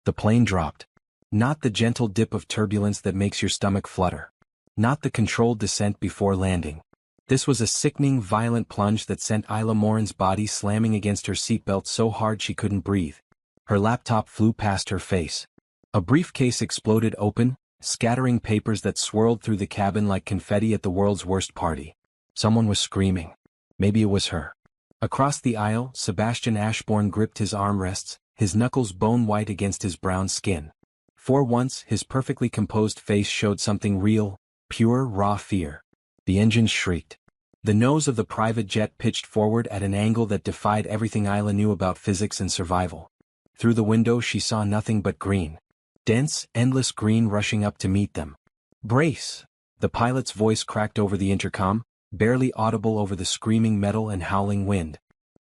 The plane dropped. Not the gentle dip of turbulence that makes your stomach flutter. Not the controlled descent before landing. This was a sickening, violent plunge that sent Isla Morin's body slamming against her seatbelt so hard she couldn't breathe. Her laptop flew past her face. A briefcase exploded open, scattering papers that swirled through the cabin like confetti at the world's worst party. Someone was screaming. Maybe it was her. Across the aisle, Sebastian Ashbourne gripped his armrests, his knuckles bone-white against his brown skin. For once, his perfectly composed face showed something real, pure, raw fear. The engines shrieked. The nose of the private jet pitched forward at an angle that defied everything Isla knew about physics and survival. Through the window she saw nothing but green. Dense, endless green rushing up to meet them. "Brace!" The pilot's voice cracked over the intercom, barely audible over the screaming metal and howling wind.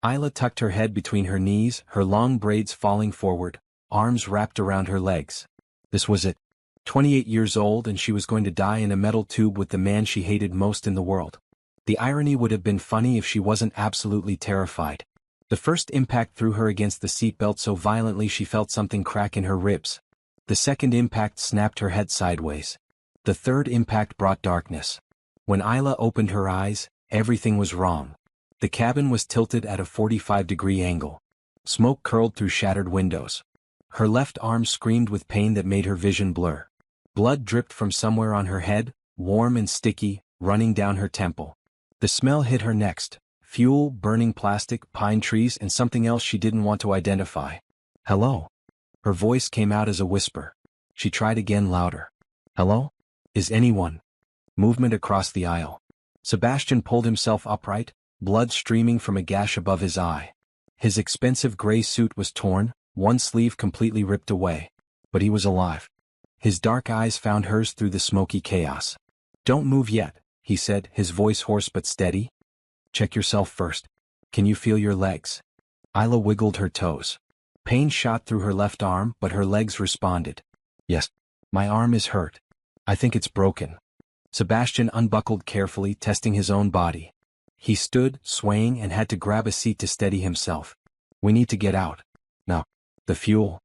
Isla tucked her head between her knees, her long braids falling forward, arms wrapped around her legs. This was it. 28 years old and she was going to die in a metal tube with the man she hated most in the world. The irony would have been funny if she wasn't absolutely terrified. The first impact threw her against the seatbelt so violently she felt something crack in her ribs. The second impact snapped her head sideways. The third impact brought darkness. When Isla opened her eyes, everything was wrong. The cabin was tilted at a 45-degree angle. Smoke curled through shattered windows. Her left arm screamed with pain that made her vision blur. Blood dripped from somewhere on her head, warm and sticky, running down her temple. The smell hit her next: fuel, burning plastic, pine trees, and something else she didn't want to identify. "Hello?" Her voice came out as a whisper. She tried again, louder. "Hello? Is anyone?" Movement across the aisle. Sebastian pulled himself upright, blood streaming from a gash above his eye. His expensive gray suit was torn, one sleeve completely ripped away. But he was alive. His dark eyes found hers through the smoky chaos. "Don't move yet," he said, his voice hoarse but steady. "Check yourself first. Can you feel your legs?" Isla wiggled her toes. Pain shot through her left arm, but her legs responded. "Yes, my arm is hurt. I think it's broken." Sebastian unbuckled carefully, testing his own body. He stood, swaying, and had to grab a seat to steady himself. "We need to get out." "No. The fuel."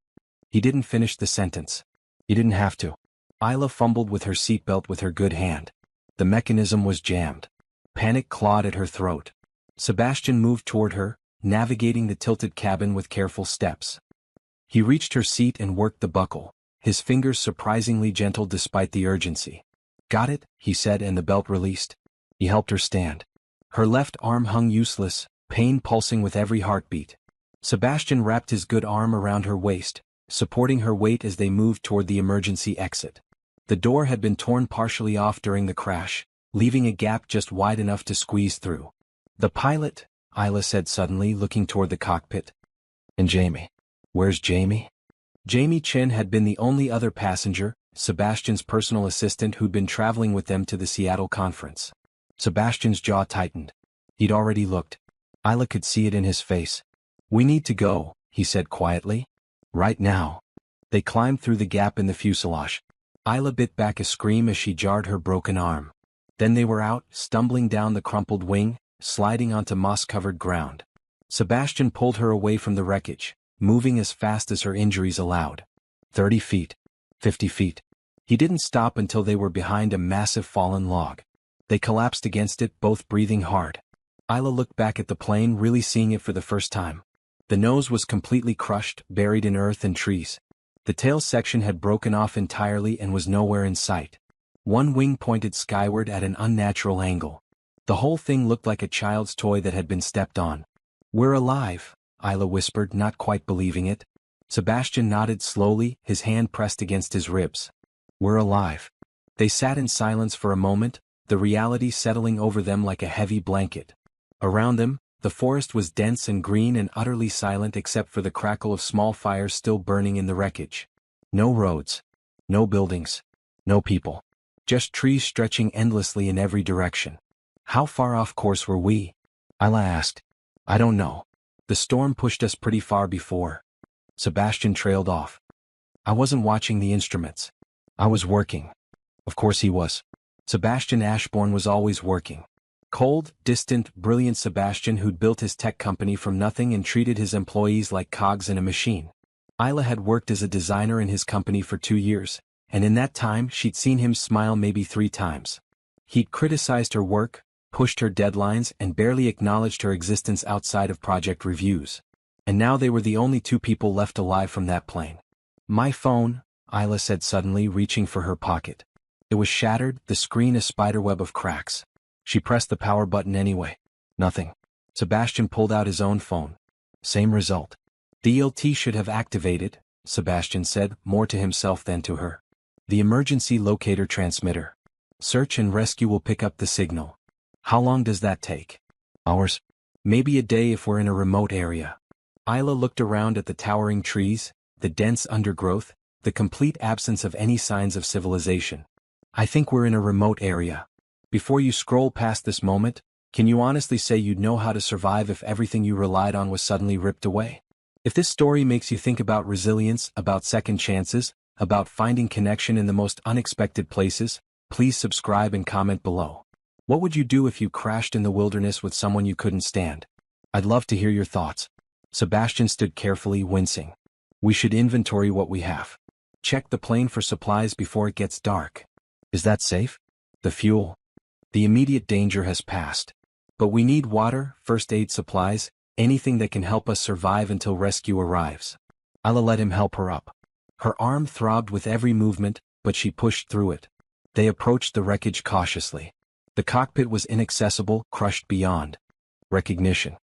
He didn't finish the sentence. "You didn't have to." Isla fumbled with her seatbelt with her good hand. The mechanism was jammed. Panic clawed at her throat. Sebastian moved toward her, navigating the tilted cabin with careful steps. He reached her seat and worked the buckle, his fingers surprisingly gentle despite the urgency. "Got it," he said, and the belt released. He helped her stand. Her left arm hung useless, pain pulsing with every heartbeat. Sebastian wrapped his good arm around her waist, supporting her weight as they moved toward the emergency exit. The door had been torn partially off during the crash, leaving a gap just wide enough to squeeze through. "The pilot," Isla said suddenly, looking toward the cockpit. "And Jamie. Where's Jamie?" Jamie Chin had been the only other passenger, Sebastian's personal assistant who'd been traveling with them to the Seattle conference. Sebastian's jaw tightened. He'd already looked. Isla could see it in his face. "We need to go," he said quietly. "Right now." They climbed through the gap in the fuselage. Isla bit back a scream as she jarred her broken arm. Then they were out, stumbling down the crumpled wing, sliding onto moss-covered ground. Sebastian pulled her away from the wreckage, moving as fast as her injuries allowed. 30 feet. 50 feet. He didn't stop until they were behind a massive fallen log. They collapsed against it, both breathing hard. Isla looked back at the plane, really seeing it for the first time. The nose was completely crushed, buried in earth and trees. The tail section had broken off entirely and was nowhere in sight. One wing pointed skyward at an unnatural angle. The whole thing looked like a child's toy that had been stepped on. "We're alive," Isla whispered, not quite believing it. Sebastian nodded slowly, his hand pressed against his ribs. "We're alive." They sat in silence for a moment, the reality settling over them like a heavy blanket. Around them, the forest was dense and green and utterly silent except for the crackle of small fires still burning in the wreckage. No roads. No buildings. No people. Just trees stretching endlessly in every direction. "How far off course were we?" Isla asked. "I don't know. The storm pushed us pretty far before." Sebastian trailed off. "I wasn't watching the instruments. I was working." Of course he was. Sebastian Ashbourne was always working. Cold, distant, brilliant Sebastian who'd built his tech company from nothing and treated his employees like cogs in a machine. Isla had worked as a designer in his company for 2 years, and in that time she'd seen him smile maybe 3 times. He'd criticized her work, pushed her deadlines, and barely acknowledged her existence outside of project reviews. And now they were the only 2 people left alive from that plane. "My phone," Isla said suddenly, reaching for her pocket. It was shattered, the screen a spiderweb of cracks. She pressed the power button anyway. Nothing. Sebastian pulled out his own phone. Same result. "The ELT should have activated," Sebastian said, more to himself than to her. "The emergency locator transmitter. Search and rescue will pick up the signal." "How long does that take?" "Hours. Maybe a day if we're in a remote area." Isla looked around at the towering trees, the dense undergrowth, the complete absence of any signs of civilization. "I think we're in a remote area. Before you scroll past this moment, can you honestly say you'd know how to survive if everything you relied on was suddenly ripped away?" If this story makes you think about resilience, about second chances, about finding connection in the most unexpected places, please subscribe and comment below. What would you do if you crashed in the wilderness with someone you couldn't stand? I'd love to hear your thoughts. Sebastian stood carefully, wincing. "We should inventory what we have. Check the plane for supplies before it gets dark." "Is that safe?" "The fuel. The immediate danger has passed. But we need water, first aid supplies, anything that can help us survive until rescue arrives." Isla let him help her up. Her arm throbbed with every movement, but she pushed through it. They approached the wreckage cautiously. The cockpit was inaccessible, crushed beyond recognition.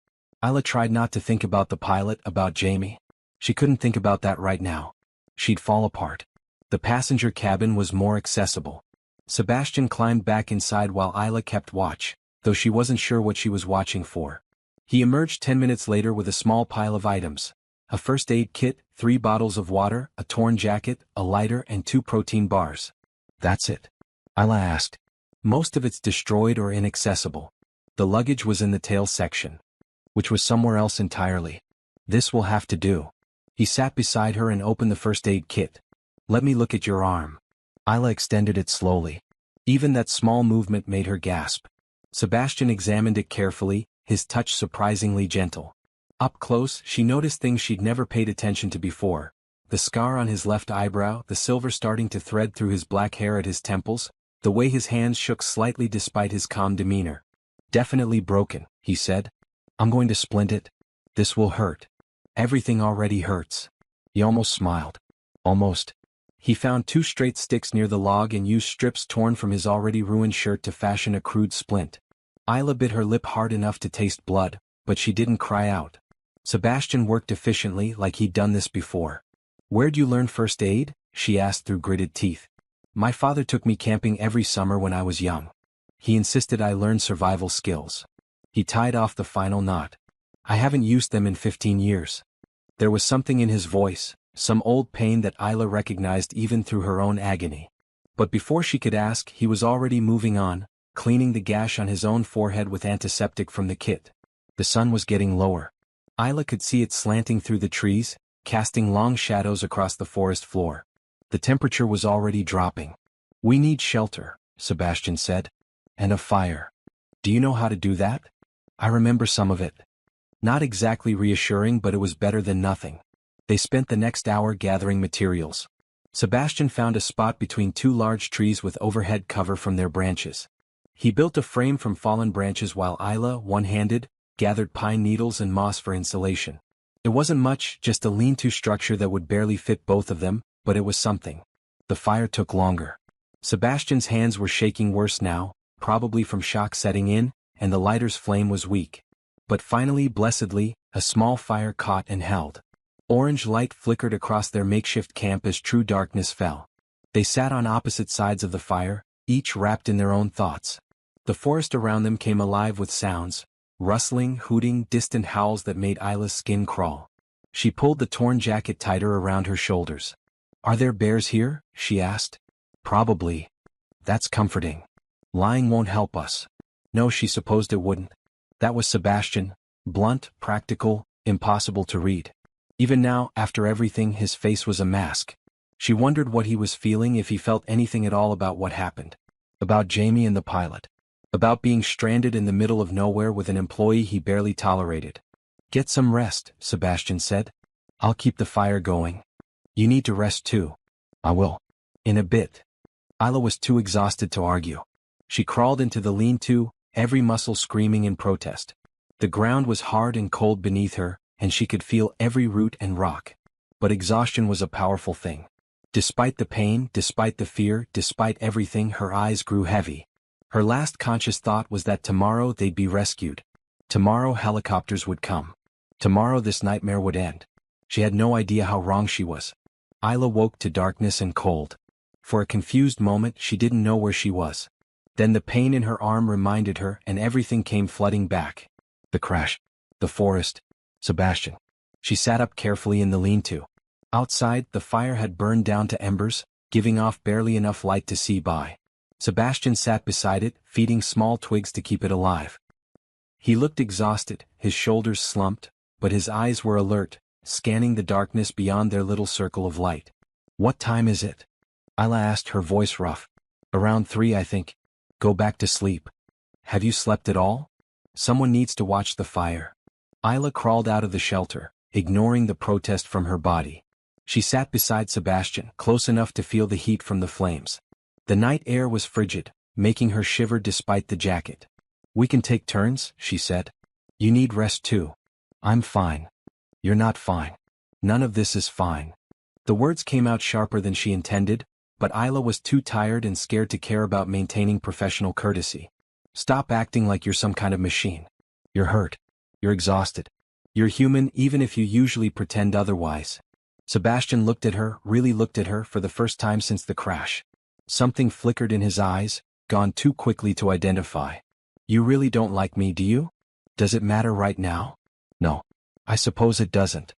Isla tried not to think about the pilot, about Jamie. She couldn't think about that right now. She'd fall apart. The passenger cabin was more accessible. Sebastian climbed back inside while Isla kept watch, though she wasn't sure what she was watching for. He emerged 10 minutes later with a small pile of items. A first aid kit, 3 bottles of water, a torn jacket, a lighter, and 2 protein bars. "That's it?" Isla asked. "Most of it's destroyed or inaccessible. The luggage was in the tail section, which was somewhere else entirely. This will have to do." He sat beside her and opened the first aid kit. "Let me look at your arm." Isla extended it slowly. Even that small movement made her gasp. Sebastian examined it carefully, his touch surprisingly gentle. Up close, she noticed things she'd never paid attention to before. The scar on his left eyebrow, the silver starting to thread through his black hair at his temples, the way his hands shook slightly despite his calm demeanor. "Definitely broken," he said. "I'm going to splint it. This will hurt. Everything already hurts." He almost smiled. Almost. He found 2 straight sticks near the log and used strips torn from his already ruined shirt to fashion a crude splint. Isla bit her lip hard enough to taste blood, but she didn't cry out. Sebastian worked efficiently, like he'd done this before. "Where'd you learn first aid?" she asked through gritted teeth. "My father took me camping every summer when I was young. He insisted I learn survival skills." He tied off the final knot. "I haven't used them in 15 years. There was something in his voice, some old pain that Isla recognized even through her own agony. But before she could ask, he was already moving on, cleaning the gash on his own forehead with antiseptic from the kit. The sun was getting lower. Isla could see it slanting through the trees, casting long shadows across the forest floor. The temperature was already dropping. "We need shelter," Sebastian said. "And a fire. Do you know how to do that?" "I remember some of it." Not exactly reassuring, but it was better than nothing. They spent the next hour gathering materials. Sebastian found a spot between 2 large trees with overhead cover from their branches. He built a frame from fallen branches while Isla, one-handed, gathered pine needles and moss for insulation. It wasn't much, just a lean-to structure that would barely fit both of them, but it was something. The fire took longer. Sebastian's hands were shaking worse now, probably from shock setting in, and the lighter's flame was weak. But finally, blessedly, a small fire caught and held. Orange light flickered across their makeshift camp as true darkness fell. They sat on opposite sides of the fire, each wrapped in their own thoughts. The forest around them came alive with sounds, rustling, hooting, distant howls that made Isla's skin crawl. She pulled the torn jacket tighter around her shoulders. "Are there bears here?" she asked. "Probably. That's comforting. Lying won't help us." No, she supposed it wouldn't. That was Sebastian, blunt, practical, impossible to read. Even now, after everything, his face was a mask. She wondered what he was feeling, if he felt anything at all about what happened. About Jamie and the pilot. About being stranded in the middle of nowhere with an employee he barely tolerated. "Get some rest," Sebastian said. "I'll keep the fire going." You need to rest too. I will. In a bit. Isla was too exhausted to argue. She crawled into the lean-to, every muscle screaming in protest. The ground was hard and cold beneath her, and she could feel every root and rock. But exhaustion was a powerful thing. Despite the pain, despite the fear, despite everything, her eyes grew heavy. Her last conscious thought was that tomorrow they'd be rescued. Tomorrow helicopters would come. Tomorrow this nightmare would end. She had no idea how wrong she was. Isla woke to darkness and cold. For a confused moment she didn't know where she was. Then the pain in her arm reminded her and everything came flooding back. The crash. The forest. Sebastian. She sat up carefully in the lean-to. Outside, the fire had burned down to embers, giving off barely enough light to see by. Sebastian sat beside it, feeding small twigs to keep it alive. He looked exhausted, his shoulders slumped, but his eyes were alert, scanning the darkness beyond their little circle of light. What time is it? Isla asked, her voice rough. Around 3, I think. Go back to sleep. Have you slept at all? Someone needs to watch the fire. Isla crawled out of the shelter, ignoring the protest from her body. She sat beside Sebastian, close enough to feel the heat from the flames. The night air was frigid, making her shiver despite the jacket. We can take turns, she said. You need rest too. I'm fine. You're not fine. None of this is fine. The words came out sharper than she intended, but Isla was too tired and scared to care about maintaining professional courtesy. Stop acting like you're some kind of machine. You're hurt. You're exhausted. You're human even if you usually pretend otherwise. Sebastian looked at her, really looked at her for the first time since the crash. Something flickered in his eyes, gone too quickly to identify. You really don't like me, do you? Does it matter right now? No. I suppose it doesn't.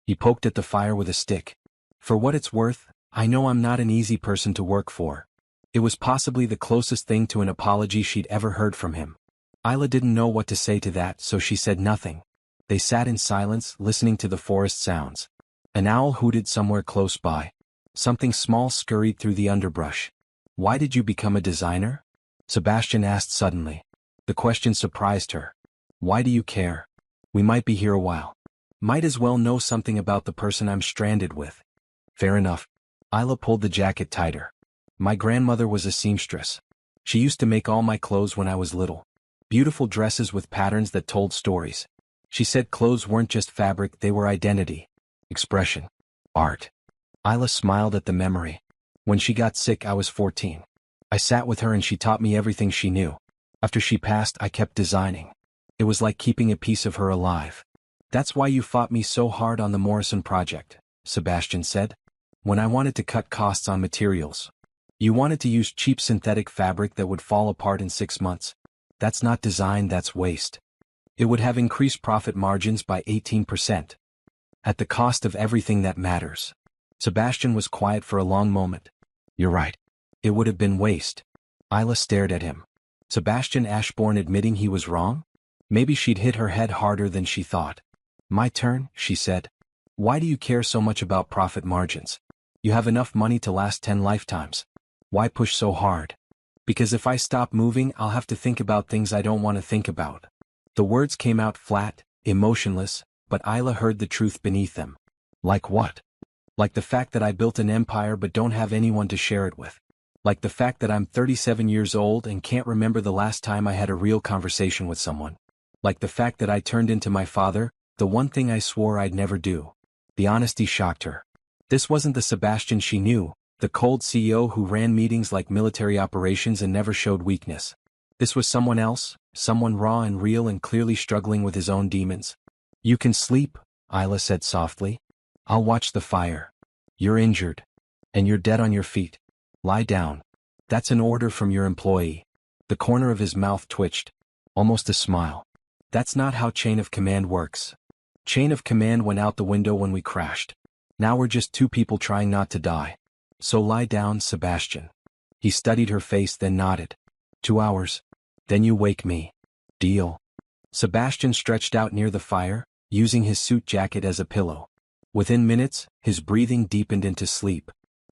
He poked at the fire with a stick. For what it's worth, I know I'm not an easy person to work for. It was possibly the closest thing to an apology she'd ever heard from him. Isla didn't know what to say to that, so she said nothing. They sat in silence, listening to the forest sounds. An owl hooted somewhere close by. Something small scurried through the underbrush. Why did you become a designer? Sebastian asked suddenly. The question surprised her. Why do you care? We might be here a while. Might as well know something about the person I'm stranded with. Fair enough. Isla pulled the jacket tighter. My grandmother was a seamstress. She used to make all my clothes when I was little. Beautiful dresses with patterns that told stories. She said clothes weren't just fabric, they were identity. Expression. Art. Isla smiled at the memory. When she got sick, I was 14. I sat with her and she taught me everything she knew. After she passed, I kept designing. It was like keeping a piece of her alive. That's why you fought me so hard on the Morrison project, Sebastian said. When I wanted to cut costs on materials. You wanted to use cheap synthetic fabric that would fall apart in 6 months. That's not design, that's waste. It would have increased profit margins by 18%. At the cost of everything that matters. Sebastian was quiet for a long moment. You're right. It would have been waste. Isla stared at him. Sebastian Ashbourne admitting he was wrong? Maybe she'd hit her head harder than she thought. My turn, she said. Why do you care so much about profit margins? You have enough money to last 10 lifetimes. Why push so hard? Because if I stop moving, I'll have to think about things I don't want to think about. The words came out flat, emotionless, but Isla heard the truth beneath them. Like what? Like the fact that I built an empire but don't have anyone to share it with. Like the fact that I'm 37 years old and can't remember the last time I had a real conversation with someone. Like the fact that I turned into my father, the one thing I swore I'd never do. The honesty shocked her. This wasn't the Sebastian she knew, the cold CEO who ran meetings like military operations and never showed weakness. This was someone else, someone raw and real and clearly struggling with his own demons. You can sleep, Isla said softly. I'll watch the fire. You're injured. And you're dead on your feet. Lie down. That's an order from your employee. The corner of his mouth twitched. Almost a smile. That's not how chain of command works. Chain of command went out the window when we crashed. Now we're just 2 people trying not to die. So lie down, Sebastian. He studied her face, then nodded. 2 hours. Then you wake me. Deal. Sebastian stretched out near the fire, using his suit jacket as a pillow. Within minutes, his breathing deepened into sleep.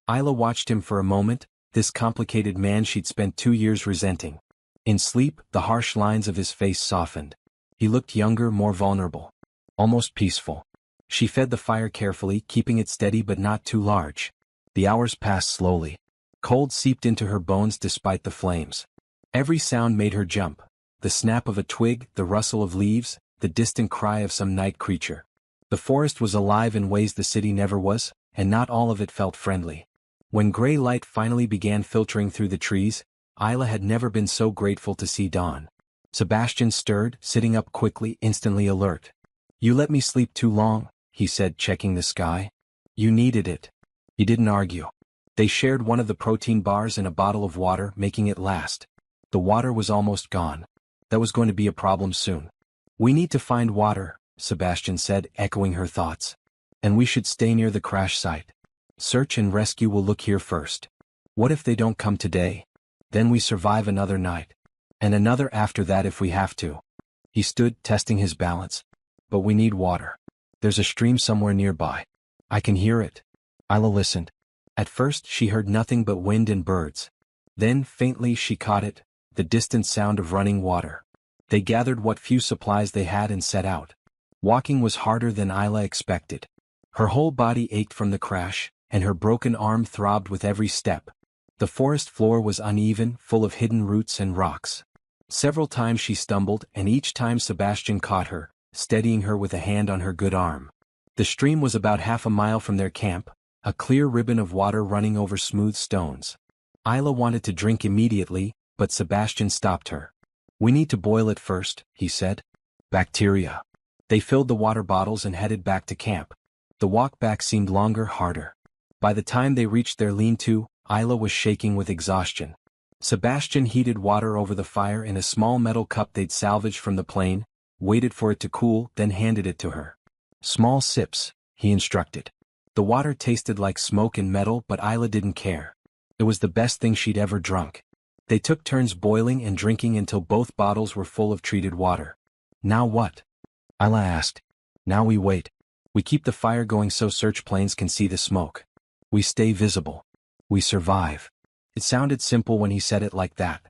Isla watched him for a moment, this complicated man she'd spent 2 years resenting. In sleep, the harsh lines of his face softened. He looked younger, more vulnerable. Almost peaceful. She fed the fire carefully, keeping it steady but not too large. The hours passed slowly. Cold seeped into her bones despite the flames. Every sound made her jump. The snap of a twig, the rustle of leaves, the distant cry of some night creature. The forest was alive in ways the city never was, and not all of it felt friendly. When gray light finally began filtering through the trees, Isla had never been so grateful to see dawn. Sebastian stirred, sitting up quickly, instantly alert. "You let me sleep too long," he said, checking the sky. "You needed it." He didn't argue. They shared one of the protein bars and a bottle of water, making it last. The water was almost gone. That was going to be a problem soon. "We need to find water," Sebastian said, echoing her thoughts. "And we should stay near the crash site. Search and rescue will look here first. What if they don't come today? Then we survive another night. And another after that if we have to." He stood, testing his balance. "But we need water. There's a stream somewhere nearby. I can hear it." Isla listened. At first she heard nothing but wind and birds. Then, faintly, she caught it, the distant sound of running water. They gathered what few supplies they had and set out. Walking was harder than Isla expected. Her whole body ached from the crash, and her broken arm throbbed with every step. The forest floor was uneven, full of hidden roots and rocks. Several times she stumbled, and each time Sebastian caught her, steadying her with a hand on her good arm. The stream was about half a mile from their camp, a clear ribbon of water running over smooth stones. Isla wanted to drink immediately, but Sebastian stopped her. "We need to boil it first," he said. "Bacteria." They filled the water bottles and headed back to camp. The walk back seemed longer, harder. By the time they reached their lean-to, Isla was shaking with exhaustion. Sebastian heated water over the fire in a small metal cup they'd salvaged from the plane, waited for it to cool, then handed it to her. "Small sips," he instructed. The water tasted like smoke and metal, but Isla didn't care. It was the best thing she'd ever drunk. They took turns boiling and drinking until both bottles were full of treated water. "Now what?" Isla asked. "Now we wait. We keep the fire going so search planes can see the smoke. We stay visible. We survive." It sounded simple when he said it like that.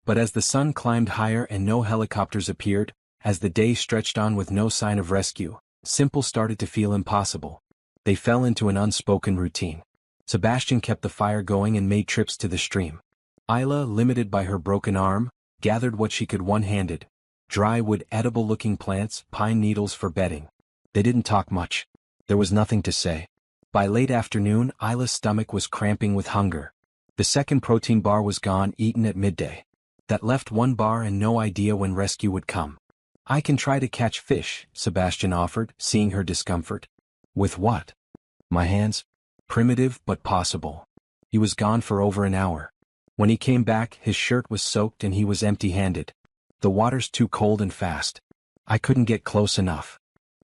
But as the sun climbed higher and no helicopters appeared, as the day stretched on with no sign of rescue, simple started to feel impossible. They fell into an unspoken routine. Sebastian kept the fire going and made trips to the stream. Isla, limited by her broken arm, gathered what she could one-handed. Dry wood, edible-looking plants, pine needles for bedding. They didn't talk much. There was nothing to say. By late afternoon, Isla's stomach was cramping with hunger. The second protein bar was gone, eaten at midday. That left one bar and no idea when rescue would come. "I can try to catch fish," Sebastian offered, seeing her discomfort. "With what?" "My hands." Primitive but possible. He was gone for over an hour. When he came back, his shirt was soaked and he was empty-handed. "The water's too cold and fast. I couldn't get close enough."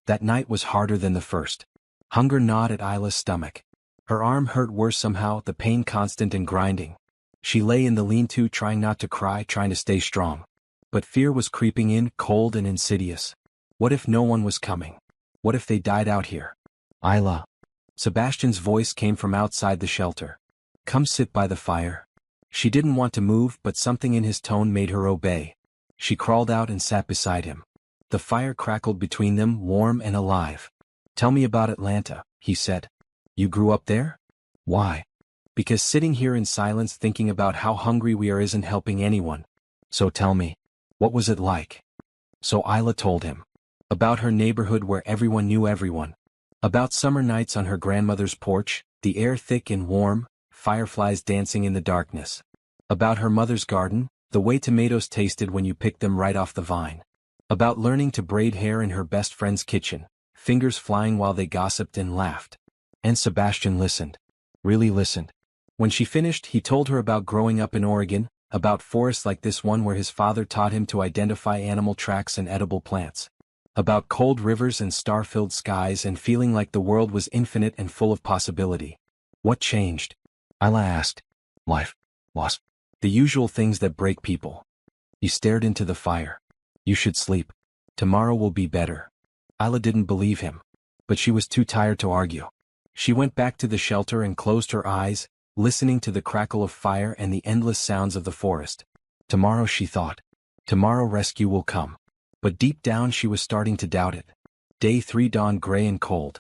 That night was harder than the first. Hunger gnawed at Isla's stomach. Her arm hurt worse somehow, the pain constant and grinding. She lay in the lean-to trying not to cry, trying to stay strong. But fear was creeping in, cold and insidious. What if no one was coming? What if they died out here? "Isla." Sebastian's voice came from outside the shelter. "Come sit by the fire." She didn't want to move, but something in his tone made her obey. She crawled out and sat beside him. The fire crackled between them, warm and alive. "Tell me about Atlanta," he said. "You grew up there?" "Why?" "Because sitting here in silence thinking about how hungry we are isn't helping anyone. So tell me, what was it like?" So Isla told him. About her neighborhood where everyone knew everyone. About summer nights on her grandmother's porch, the air thick and warm, fireflies dancing in the darkness. About her mother's garden, the way tomatoes tasted when you picked them right off the vine. About learning to braid hair in her best friend's kitchen, fingers flying while they gossiped and laughed. And Sebastian listened. Really listened. When she finished, he told her about growing up in Oregon, about forests like this one where his father taught him to identify animal tracks and edible plants. About cold rivers and star-filled skies and feeling like the world was infinite and full of possibility. What changed? Isla asked. Life. Loss. The usual things that break people. He stared into the fire. You should sleep. Tomorrow will be better. Isla didn't believe him. But she was too tired to argue. She went back to the shelter and closed her eyes, listening to the crackle of fire and the endless sounds of the forest. Tomorrow, she thought. Tomorrow rescue will come. But deep down she was starting to doubt it. Day 3 dawned gray and cold.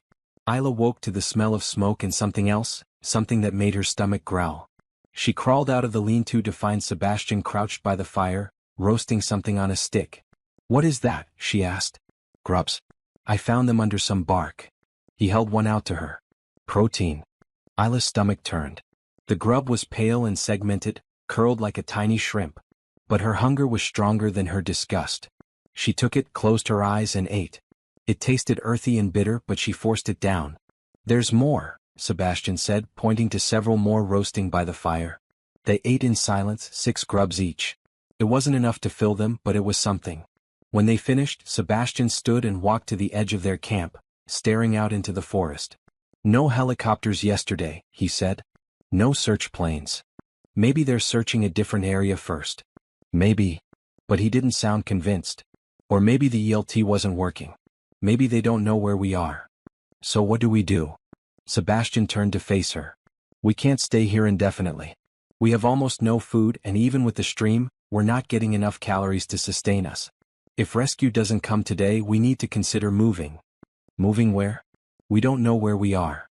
Isla woke to the smell of smoke and something else, something that made her stomach growl. She crawled out of the lean-to to find Sebastian crouched by the fire, roasting something on a stick. "What is that?" she asked. "Grubs. I found them under some bark." He held one out to her. "Protein." Isla's stomach turned. The grub was pale and segmented, curled like a tiny shrimp. But her hunger was stronger than her disgust. She took it, closed her eyes and ate. It tasted earthy and bitter, but she forced it down. "There's more," Sebastian said, pointing to several more roasting by the fire. They ate in silence, 6 grubs each. It wasn't enough to fill them, but it was something. When they finished, Sebastian stood and walked to the edge of their camp, staring out into the forest. "No helicopters yesterday," he said. "No search planes. Maybe they're searching a different area first. Maybe." But he didn't sound convinced. "Or maybe the ELT wasn't working. Maybe they don't know where we are. So what do we do?" Sebastian turned to face her. "We can't stay here indefinitely. We have almost no food, and even with the stream, we're not getting enough calories to sustain us. If rescue doesn't come today, we need to consider moving." "Moving where?" "We don't know where we are.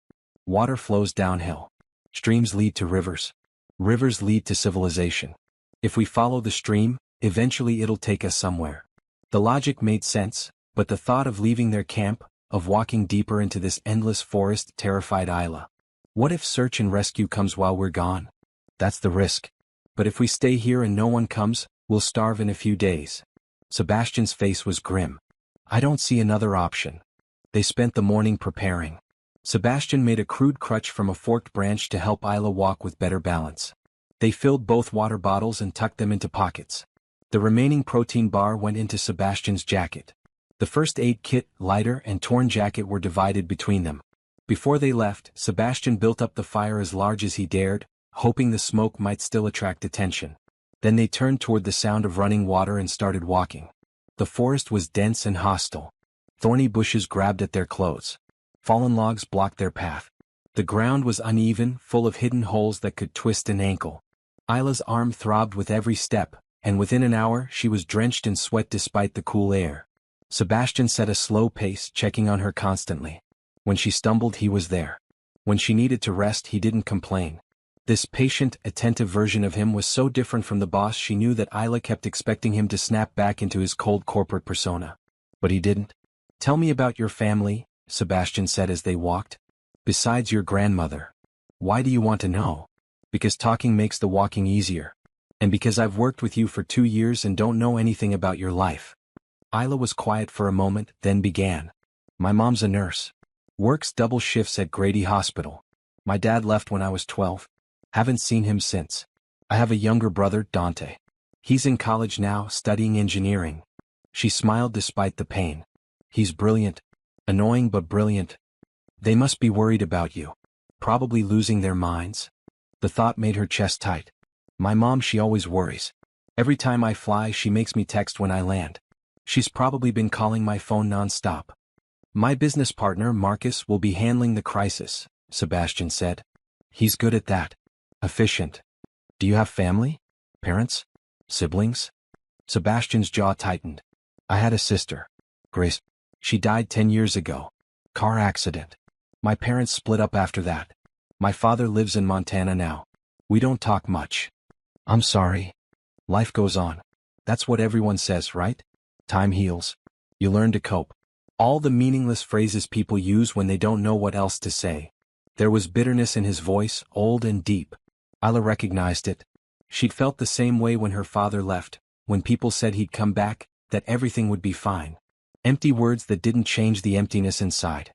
Water flows downhill. Streams lead to rivers. Rivers lead to civilization. If we follow the stream, eventually it'll take us somewhere." The logic made sense, but the thought of leaving their camp, of walking deeper into this endless forest, terrified Isla. What if search and rescue comes while we're gone? That's the risk. But if we stay here and no one comes, we'll starve in a few days. Sebastian's face was grim. "I don't see another option." They spent the morning preparing. Sebastian made a crude crutch from a forked branch to help Isla walk with better balance. They filled both water bottles and tucked them into pockets. The remaining protein bar went into Sebastian's jacket. The first aid kit, lighter, and torn jacket were divided between them. Before they left, Sebastian built up the fire as large as he dared, hoping the smoke might still attract attention. Then they turned toward the sound of running water and started walking. The forest was dense and hostile. Thorny bushes grabbed at their clothes. Fallen logs blocked their path. The ground was uneven, full of hidden holes that could twist an ankle. Isla's arm throbbed with every step, and within an hour she was drenched in sweat despite the cool air. Sebastian set a slow pace, checking on her constantly. When she stumbled, he was there. When she needed to rest, he didn't complain. This patient, attentive version of him was so different from the boss she knew that Isla kept expecting him to snap back into his cold corporate persona. But he didn't. "Tell me about your family," Sebastian said as they walked. "Besides your grandmother." "Why do you want to know?" "Because talking makes the walking easier. And because I've worked with you for 2 years and don't know anything about your life." Isla was quiet for a moment, then began. "My mom's a nurse. Works double shifts at Grady Hospital. My dad left when I was 12. Haven't seen him since. I have a younger brother, Dante. He's in college now, studying engineering." She smiled despite the pain. "He's brilliant. Annoying but brilliant. They must be worried about you. Probably losing their minds." The thought made her chest tight. "My mom, she always worries. Every time I fly, she makes me text when I land. She's probably been calling my phone non-stop." "My business partner, Marcus, will be handling the crisis," Sebastian said. "He's good at that. Efficient." "Do you have family? Parents? Siblings?" Sebastian's jaw tightened. "I had a sister, Grace. She died 10 years ago. Car accident. My parents split up after that. My father lives in Montana now. We don't talk much." "I'm sorry." "Life goes on. That's what everyone says, right? Time heals. You learn to cope." All the meaningless phrases people use when they don't know what else to say. There was bitterness in his voice, old and deep. Isla recognized it. She'd felt the same way when her father left, when people said he'd come back, that everything would be fine. Empty words that didn't change the emptiness inside.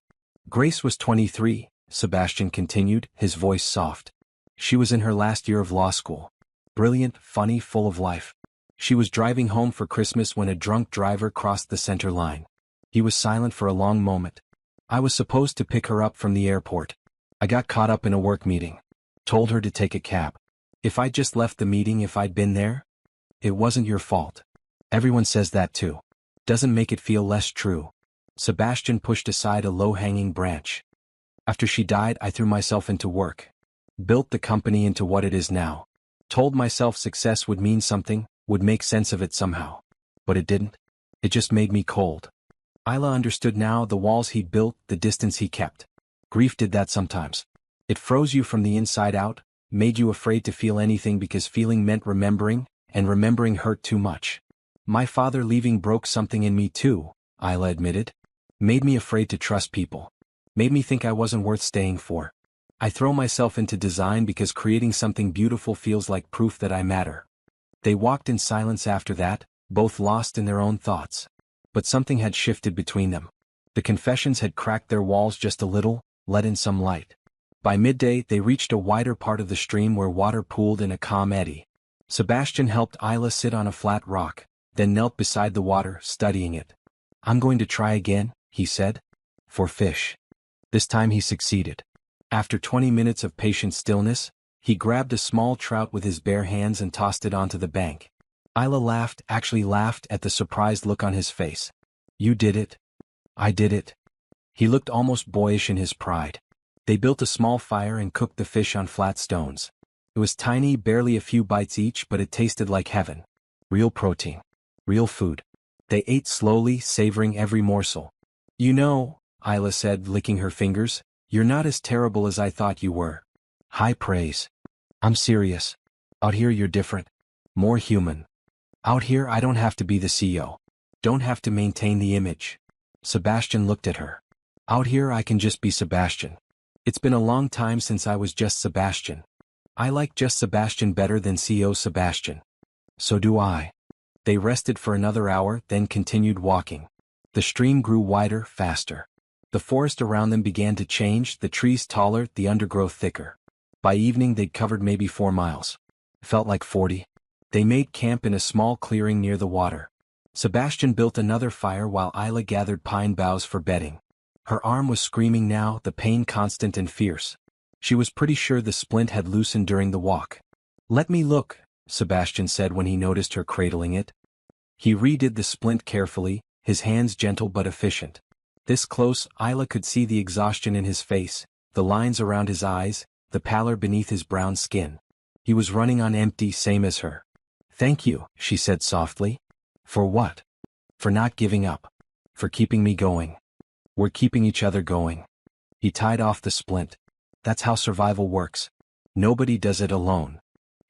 Grace was 23, Sebastian continued, his voice soft. She was in her last year of law school. Brilliant, funny, full of life. She was driving home for Christmas when a drunk driver crossed the center line. He was silent for a long moment. "I was supposed to pick her up from the airport. I got caught up in a work meeting. Told her to take a cab. If I'd just left the meeting, if I'd been there? It wasn't your fault. Everyone says that too. Doesn't make it feel less true." Sebastian pushed aside a low-hanging branch. "After she died, I threw myself into work. Built the company into what it is now. Told myself success would mean something, would make sense of it somehow. But it didn't. It just made me cold. Isla understood now, the walls he built, the distance he kept. Grief did that sometimes. It froze you from the inside out, made you afraid to feel anything because feeling meant remembering, and remembering hurt too much. My father leaving broke something in me too, Isla admitted. Made me afraid to trust people. Made me think I wasn't worth staying for. I throw myself into design because creating something beautiful feels like proof that I matter. They walked in silence after that, both lost in their own thoughts. But something had shifted between them. The confessions had cracked their walls just a little, let in some light. By midday they reached a wider part of the stream where water pooled in a calm eddy. Sebastian helped Isla sit on a flat rock, then knelt beside the water, studying it. I'm going to try again, he said. For fish. This time he succeeded. After 20 minutes of patient stillness, he grabbed a small trout with his bare hands and tossed it onto the bank. Isla laughed, actually laughed at the surprised look on his face. You did it. I did it. He looked almost boyish in his pride. They built a small fire and cooked the fish on flat stones. It was tiny, barely a few bites each, but it tasted like heaven. Real protein. Real food. They ate slowly, savoring every morsel. You know, Isla said, licking her fingers, you're not as terrible as I thought you were. High praise. I'm serious. Out here you're different. More human. Out here I don't have to be the CEO. Don't have to maintain the image. Sebastian looked at her. Out here I can just be Sebastian. It's been a long time since I was just Sebastian. I like just Sebastian better than CEO Sebastian. So do I. They rested for another hour, then continued walking. The stream grew wider, faster. The forest around them began to change, the trees taller, the undergrowth thicker. By evening they'd covered maybe 4 miles. Felt like 40. They made camp in a small clearing near the water. Sebastian built another fire while Isla gathered pine boughs for bedding. Her arm was screaming now, the pain constant and fierce. She was pretty sure the splint had loosened during the walk. Let me look, Sebastian said when he noticed her cradling it. He redid the splint carefully, his hands gentle but efficient. This close, Isla could see the exhaustion in his face, the lines around his eyes, the pallor beneath his brown skin. He was running on empty, same as her. Thank you, she said softly. For what? For not giving up. For keeping me going. We're keeping each other going. He tied off the splint. That's how survival works. Nobody does it alone.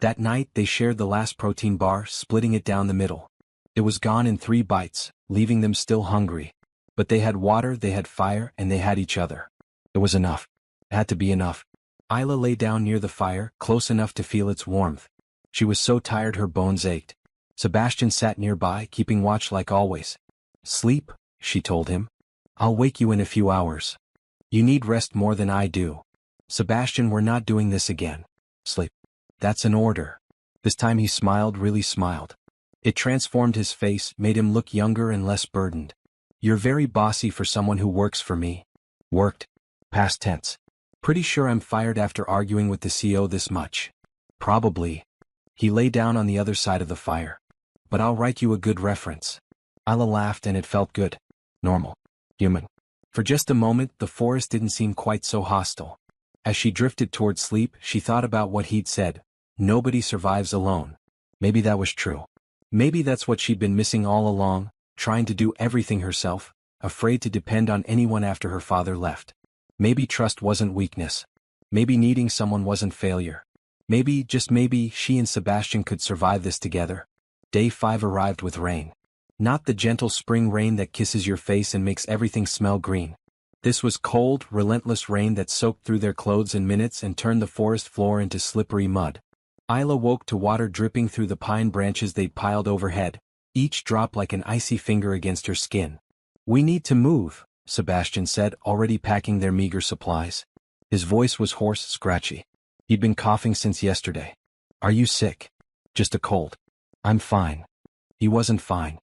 That night they shared the last protein bar, splitting it down the middle. It was gone in 3 bites, leaving them still hungry. But they had water, they had fire, and they had each other. It was enough. It had to be enough. Isla lay down near the fire, close enough to feel its warmth. She was so tired her bones ached. Sebastian sat nearby, keeping watch like always. Sleep, she told him. I'll wake you in a few hours. You need rest more than I do. Sebastian, we're not doing this again. Sleep. That's an order. This time he smiled, really smiled. It transformed his face, made him look younger and less burdened. You're very bossy for someone who works for me. Worked. Past tense. Pretty sure I'm fired after arguing with the CEO this much. Probably. He lay down on the other side of the fire. But I'll write you a good reference. Isla laughed and it felt good. Normal. Human. For just a moment the forest didn't seem quite so hostile. As she drifted toward sleep, she thought about what he'd said. Nobody survives alone. Maybe that was true. Maybe that's what she'd been missing all along, trying to do everything herself, afraid to depend on anyone after her father left. Maybe trust wasn't weakness. Maybe needing someone wasn't failure. Maybe, just maybe, she and Sebastian could survive this together. Day 5 arrived with rain. Not the gentle spring rain that kisses your face and makes everything smell green. This was cold, relentless rain that soaked through their clothes in minutes and turned the forest floor into slippery mud. Isla woke to water dripping through the pine branches they'd piled overhead, each drop like an icy finger against her skin. We need to move, Sebastian said, already packing their meager supplies. His voice was hoarse, scratchy. He'd been coughing since yesterday. Are you sick? Just a cold. I'm fine. He wasn't fine.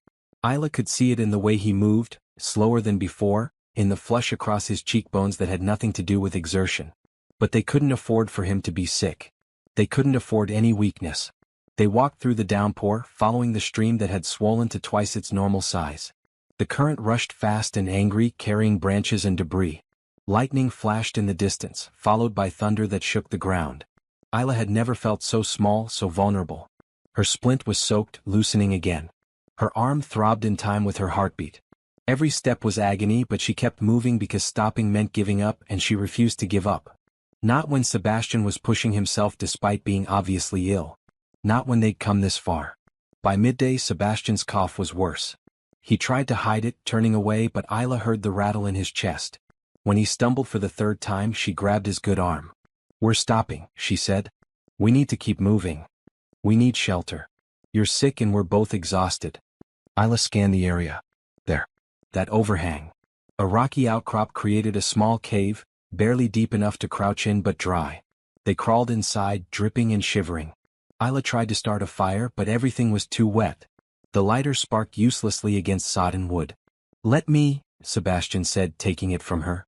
Isla could see it in the way he moved, slower than before, in the flush across his cheekbones that had nothing to do with exertion. But they couldn't afford for him to be sick. They couldn't afford any weakness. They walked through the downpour, following the stream that had swollen to twice its normal size. The current rushed fast and angry, carrying branches and debris. Lightning flashed in the distance, followed by thunder that shook the ground. Isla had never felt so small, so vulnerable. Her splint was soaked, loosening again. Her arm throbbed in time with her heartbeat. Every step was agony, but she kept moving because stopping meant giving up, and she refused to give up. Not when Sebastian was pushing himself despite being obviously ill. Not when they'd come this far. By midday, Sebastian's cough was worse. He tried to hide it, turning away, but Isla heard the rattle in his chest. When he stumbled for the third time, she grabbed his good arm. "We're stopping," she said. "We need to keep moving. We need shelter. You're sick and we're both exhausted." Isla scanned the area. There. That overhang. A rocky outcrop created a small cave, barely deep enough to crouch in but dry. They crawled inside, dripping and shivering. Isla tried to start a fire, but everything was too wet. The lighter sparked uselessly against sodden wood. "Let me," Sebastian said, taking it from her.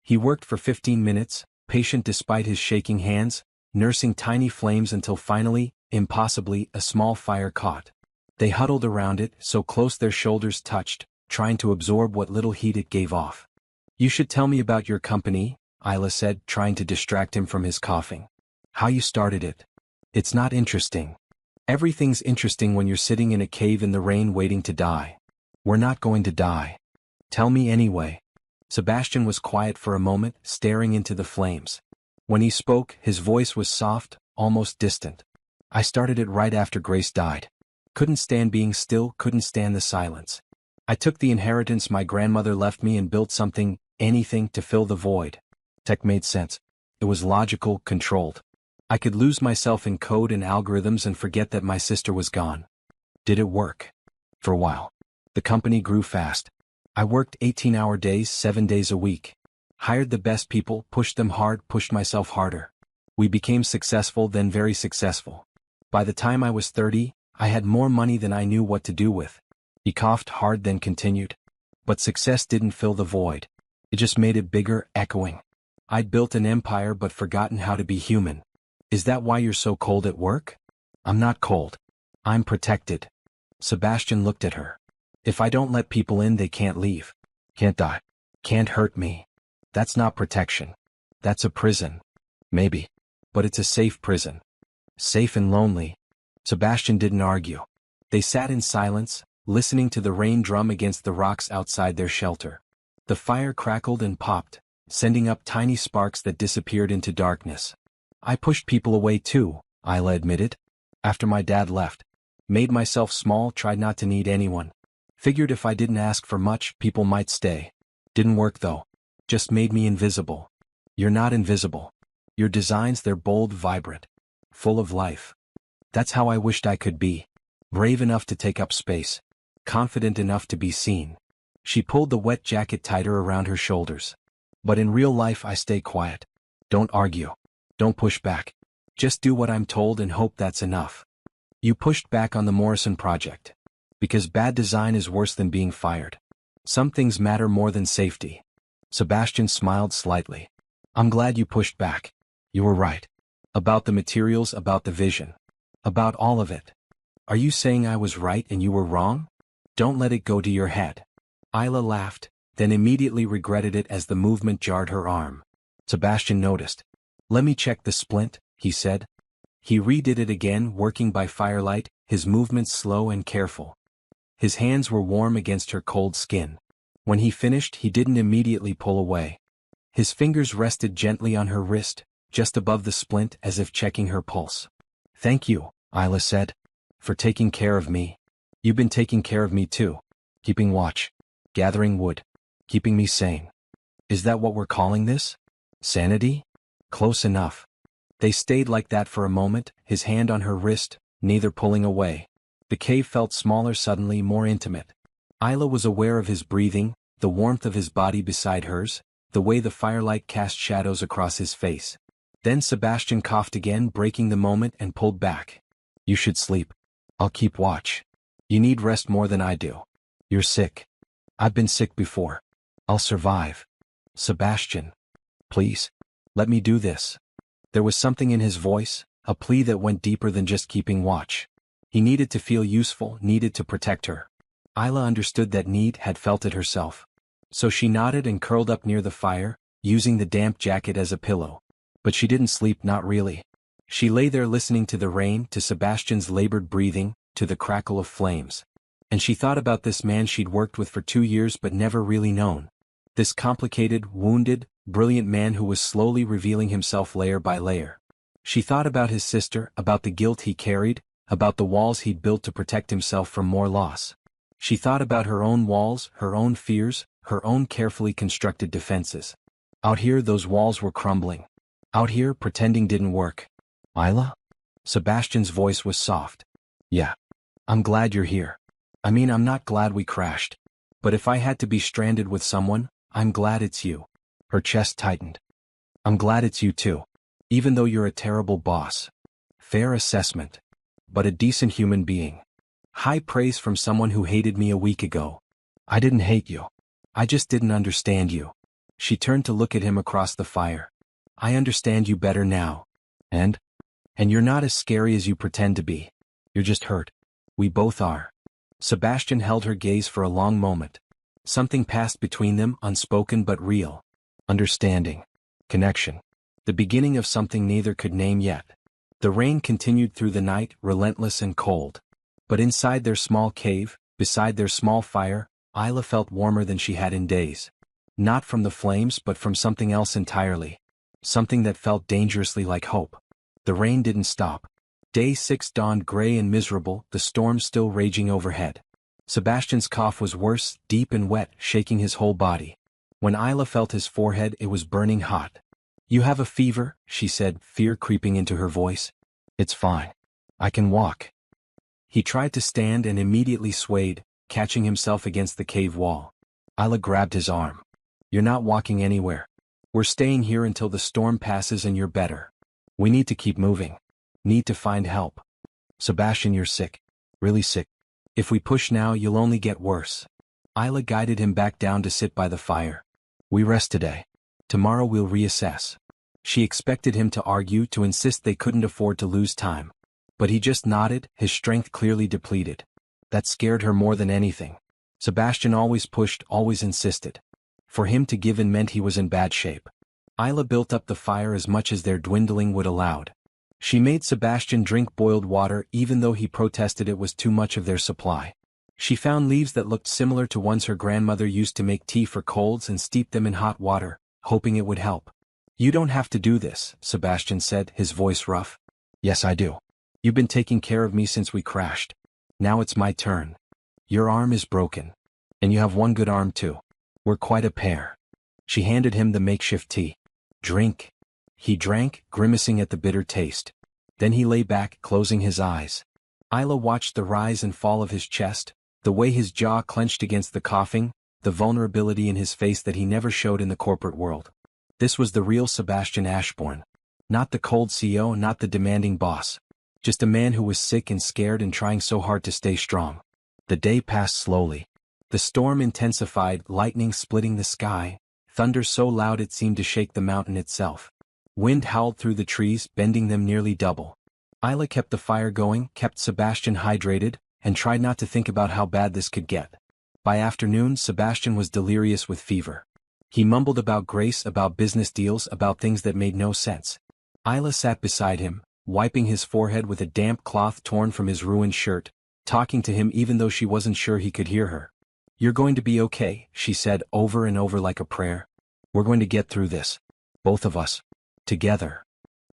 He worked for 15 minutes, patient despite his shaking hands, nursing tiny flames until finally, impossibly, a small fire caught. They huddled around it, so close their shoulders touched, trying to absorb what little heat it gave off. "You should tell me about your company," Isla said, trying to distract him from his coughing. "How you started it. It's not interesting. Everything's interesting when you're sitting in a cave in the rain waiting to die." "We're not going to die. Tell me anyway." Sebastian was quiet for a moment, staring into the flames. When he spoke, his voice was soft, almost distant. "I started it right after Grace died. Couldn't stand being still, couldn't stand the silence. I took the inheritance my grandmother left me and built something, anything, to fill the void. Tech made sense. It was logical, controlled. I could lose myself in code and algorithms and forget that my sister was gone. Did it work? For a while. The company grew fast. I worked 18-hour days, 7 days a week. Hired the best people, pushed them hard, pushed myself harder. We became successful, then very successful. By the time I was 30, I had more money than I knew what to do with." He coughed hard, then continued. "But success didn't fill the void. It just made it bigger, echoing. I'd built an empire but forgotten how to be human." "Is that why you're so cold at work?" "I'm not cold. I'm protected." Sebastian looked at her. "If I don't let people in, they can't leave. Can't die. Can't hurt me. That's not protection. That's a prison." "Maybe. But it's a safe prison." "Safe and lonely." Sebastian didn't argue. They sat in silence, listening to the rain drum against the rocks outside their shelter. The fire crackled and popped, sending up tiny sparks that disappeared into darkness. "I pushed people away too," Isla admitted. "After my dad left. Made myself small, tried not to need anyone. Figured if I didn't ask for much, people might stay. Didn't work though. Just made me invisible." "You're not invisible. Your designs, they're bold, vibrant. Full of life. That's how I wished I could be. Brave enough to take up space. Confident enough to be seen." She pulled the wet jacket tighter around her shoulders. "But in real life I stay quiet. Don't argue. Don't push back. Just do what I'm told and hope that's enough." "You pushed back on the Morrison project. Because bad design is worse than being fired. Some things matter more than safety." Sebastian smiled slightly. "I'm glad you pushed back. You were right. About the materials, about the vision. About all of it. Are you saying I was right and you were wrong? Don't let it go to your head." Isla laughed, then immediately regretted it as the movement jarred her arm. Sebastian noticed. "Let me check the splint," he said. He redid it again, working by firelight, his movements slow and careful. His hands were warm against her cold skin. When he finished, he didn't immediately pull away. His fingers rested gently on her wrist, just above the splint, as if checking her pulse. "Thank you," Isla said. "For taking care of me. You've been taking care of me too. Keeping watch. Gathering wood. Keeping me sane. Is that what we're calling this? Sanity? Close enough." They stayed like that for a moment, his hand on her wrist, neither pulling away. The cave felt smaller suddenly, more intimate. Isla was aware of his breathing, the warmth of his body beside hers, the way the firelight cast shadows across his face. Then Sebastian coughed again, breaking the moment, and pulled back. "You should sleep. I'll keep watch. You need rest more than I do. You're sick. I've been sick before. I'll survive. Sebastian. Please. Let me do this." There was something in his voice, a plea that went deeper than just keeping watch. He needed to feel useful, needed to protect her. Isla understood that need, had felt it herself. So she nodded and curled up near the fire, using the damp jacket as a pillow. But she didn't sleep, not really. She lay there listening to the rain, to Sebastian's labored breathing, to the crackle of flames. And she thought about this man she'd worked with for 2 years but never really known. This complicated, wounded, brilliant man who was slowly revealing himself layer by layer. She thought about his sister, about the guilt he carried, about the walls he'd built to protect himself from more loss. She thought about her own walls, her own fears, her own carefully constructed defenses. Out here those walls were crumbling. Out here pretending didn't work. Isla? Sebastian's voice was soft. Yeah. I'm glad you're here. I mean, I'm not glad we crashed. But if I had to be stranded with someone, I'm glad it's you. Her chest tightened. I'm glad it's you too. Even though you're a terrible boss. Fair assessment. But a decent human being. High praise from someone who hated me a week ago. I didn't hate you. I just didn't understand you. She turned to look at him across the fire. I understand you better now. And you're not as scary as you pretend to be. You're just hurt. We both are. Sebastian held her gaze for a long moment. Something passed between them, unspoken but real. Understanding. Connection. The beginning of something neither could name yet. The rain continued through the night, relentless and cold. But inside their small cave, beside their small fire, Isla felt warmer than she had in days. Not from the flames but from something else entirely. Something that felt dangerously like hope. The rain didn't stop. Day 6 dawned gray and miserable, the storm still raging overhead. Sebastian's cough was worse, deep and wet, shaking his whole body. When Isla felt his forehead, it was burning hot. You have a fever, she said, fear creeping into her voice. It's fine. I can walk. He tried to stand and immediately swayed, catching himself against the cave wall. Isla grabbed his arm. You're not walking anywhere. We're staying here until the storm passes and you're better. We need to keep moving. Need to find help. Sebastian, you're sick. Really sick. If we push now, you'll only get worse. Isla guided him back down to sit by the fire. We rest today. Tomorrow we'll reassess. She expected him to argue, to insist they couldn't afford to lose time. But he just nodded, his strength clearly depleted. That scared her more than anything. Sebastian always pushed, always insisted. For him to give in meant he was in bad shape. Isla built up the fire as much as their dwindling would allowed. She made Sebastian drink boiled water even though he protested it was too much of their supply. She found leaves that looked similar to ones her grandmother used to make tea for colds and steeped them in hot water, hoping it would help. You don't have to do this, Sebastian said, his voice rough. Yes, I do. You've been taking care of me since we crashed. Now it's my turn. Your arm is broken. And you have one good arm too. We're quite a pair. She handed him the makeshift tea. Drink. He drank, grimacing at the bitter taste. Then he lay back, closing his eyes. Isla watched the rise and fall of his chest, the way his jaw clenched against the coughing, the vulnerability in his face that he never showed in the corporate world. This was the real Sebastian Ashbourne. Not the cold CEO, not the demanding boss. Just a man who was sick and scared and trying so hard to stay strong. The day passed slowly. The storm intensified, lightning splitting the sky, thunder so loud it seemed to shake the mountain itself. Wind howled through the trees, bending them nearly double. Isla kept the fire going, kept Sebastian hydrated, and tried not to think about how bad this could get. By afternoon, Sebastian was delirious with fever. He mumbled about Grace, about business deals, about things that made no sense. Isla sat beside him, wiping his forehead with a damp cloth torn from his ruined shirt, talking to him even though she wasn't sure he could hear her. You're going to be okay, she said over and over like a prayer. We're going to get through this. Both of us. Together.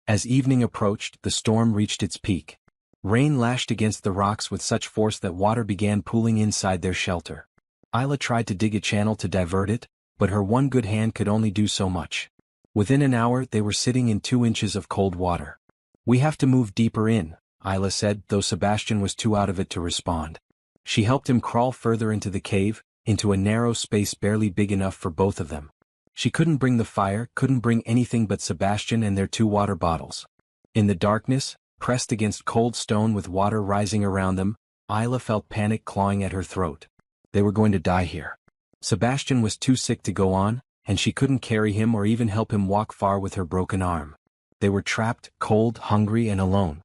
As evening approached, the storm reached its peak. Rain lashed against the rocks with such force that water began pooling inside their shelter. Isla tried to dig a channel to divert it, but her one good hand could only do so much. Within an hour they were sitting in 2 inches of cold water. We have to move deeper in, Isla said, though Sebastian was too out of it to respond. She helped him crawl further into the cave, into a narrow space barely big enough for both of them. She couldn't bring the fire, couldn't bring anything but Sebastian and their 2 water bottles. In the darkness, pressed against cold stone with water rising around them, Isla felt panic clawing at her throat. They were going to die here. Sebastian was too sick to go on, and she couldn't carry him or even help him walk far with her broken arm. They were trapped, cold, hungry, and alone.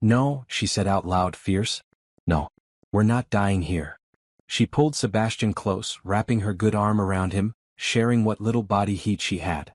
No, she said out loud, fierce. No. We're not dying here. She pulled Sebastian close, wrapping her good arm around him, sharing what little body heat she had.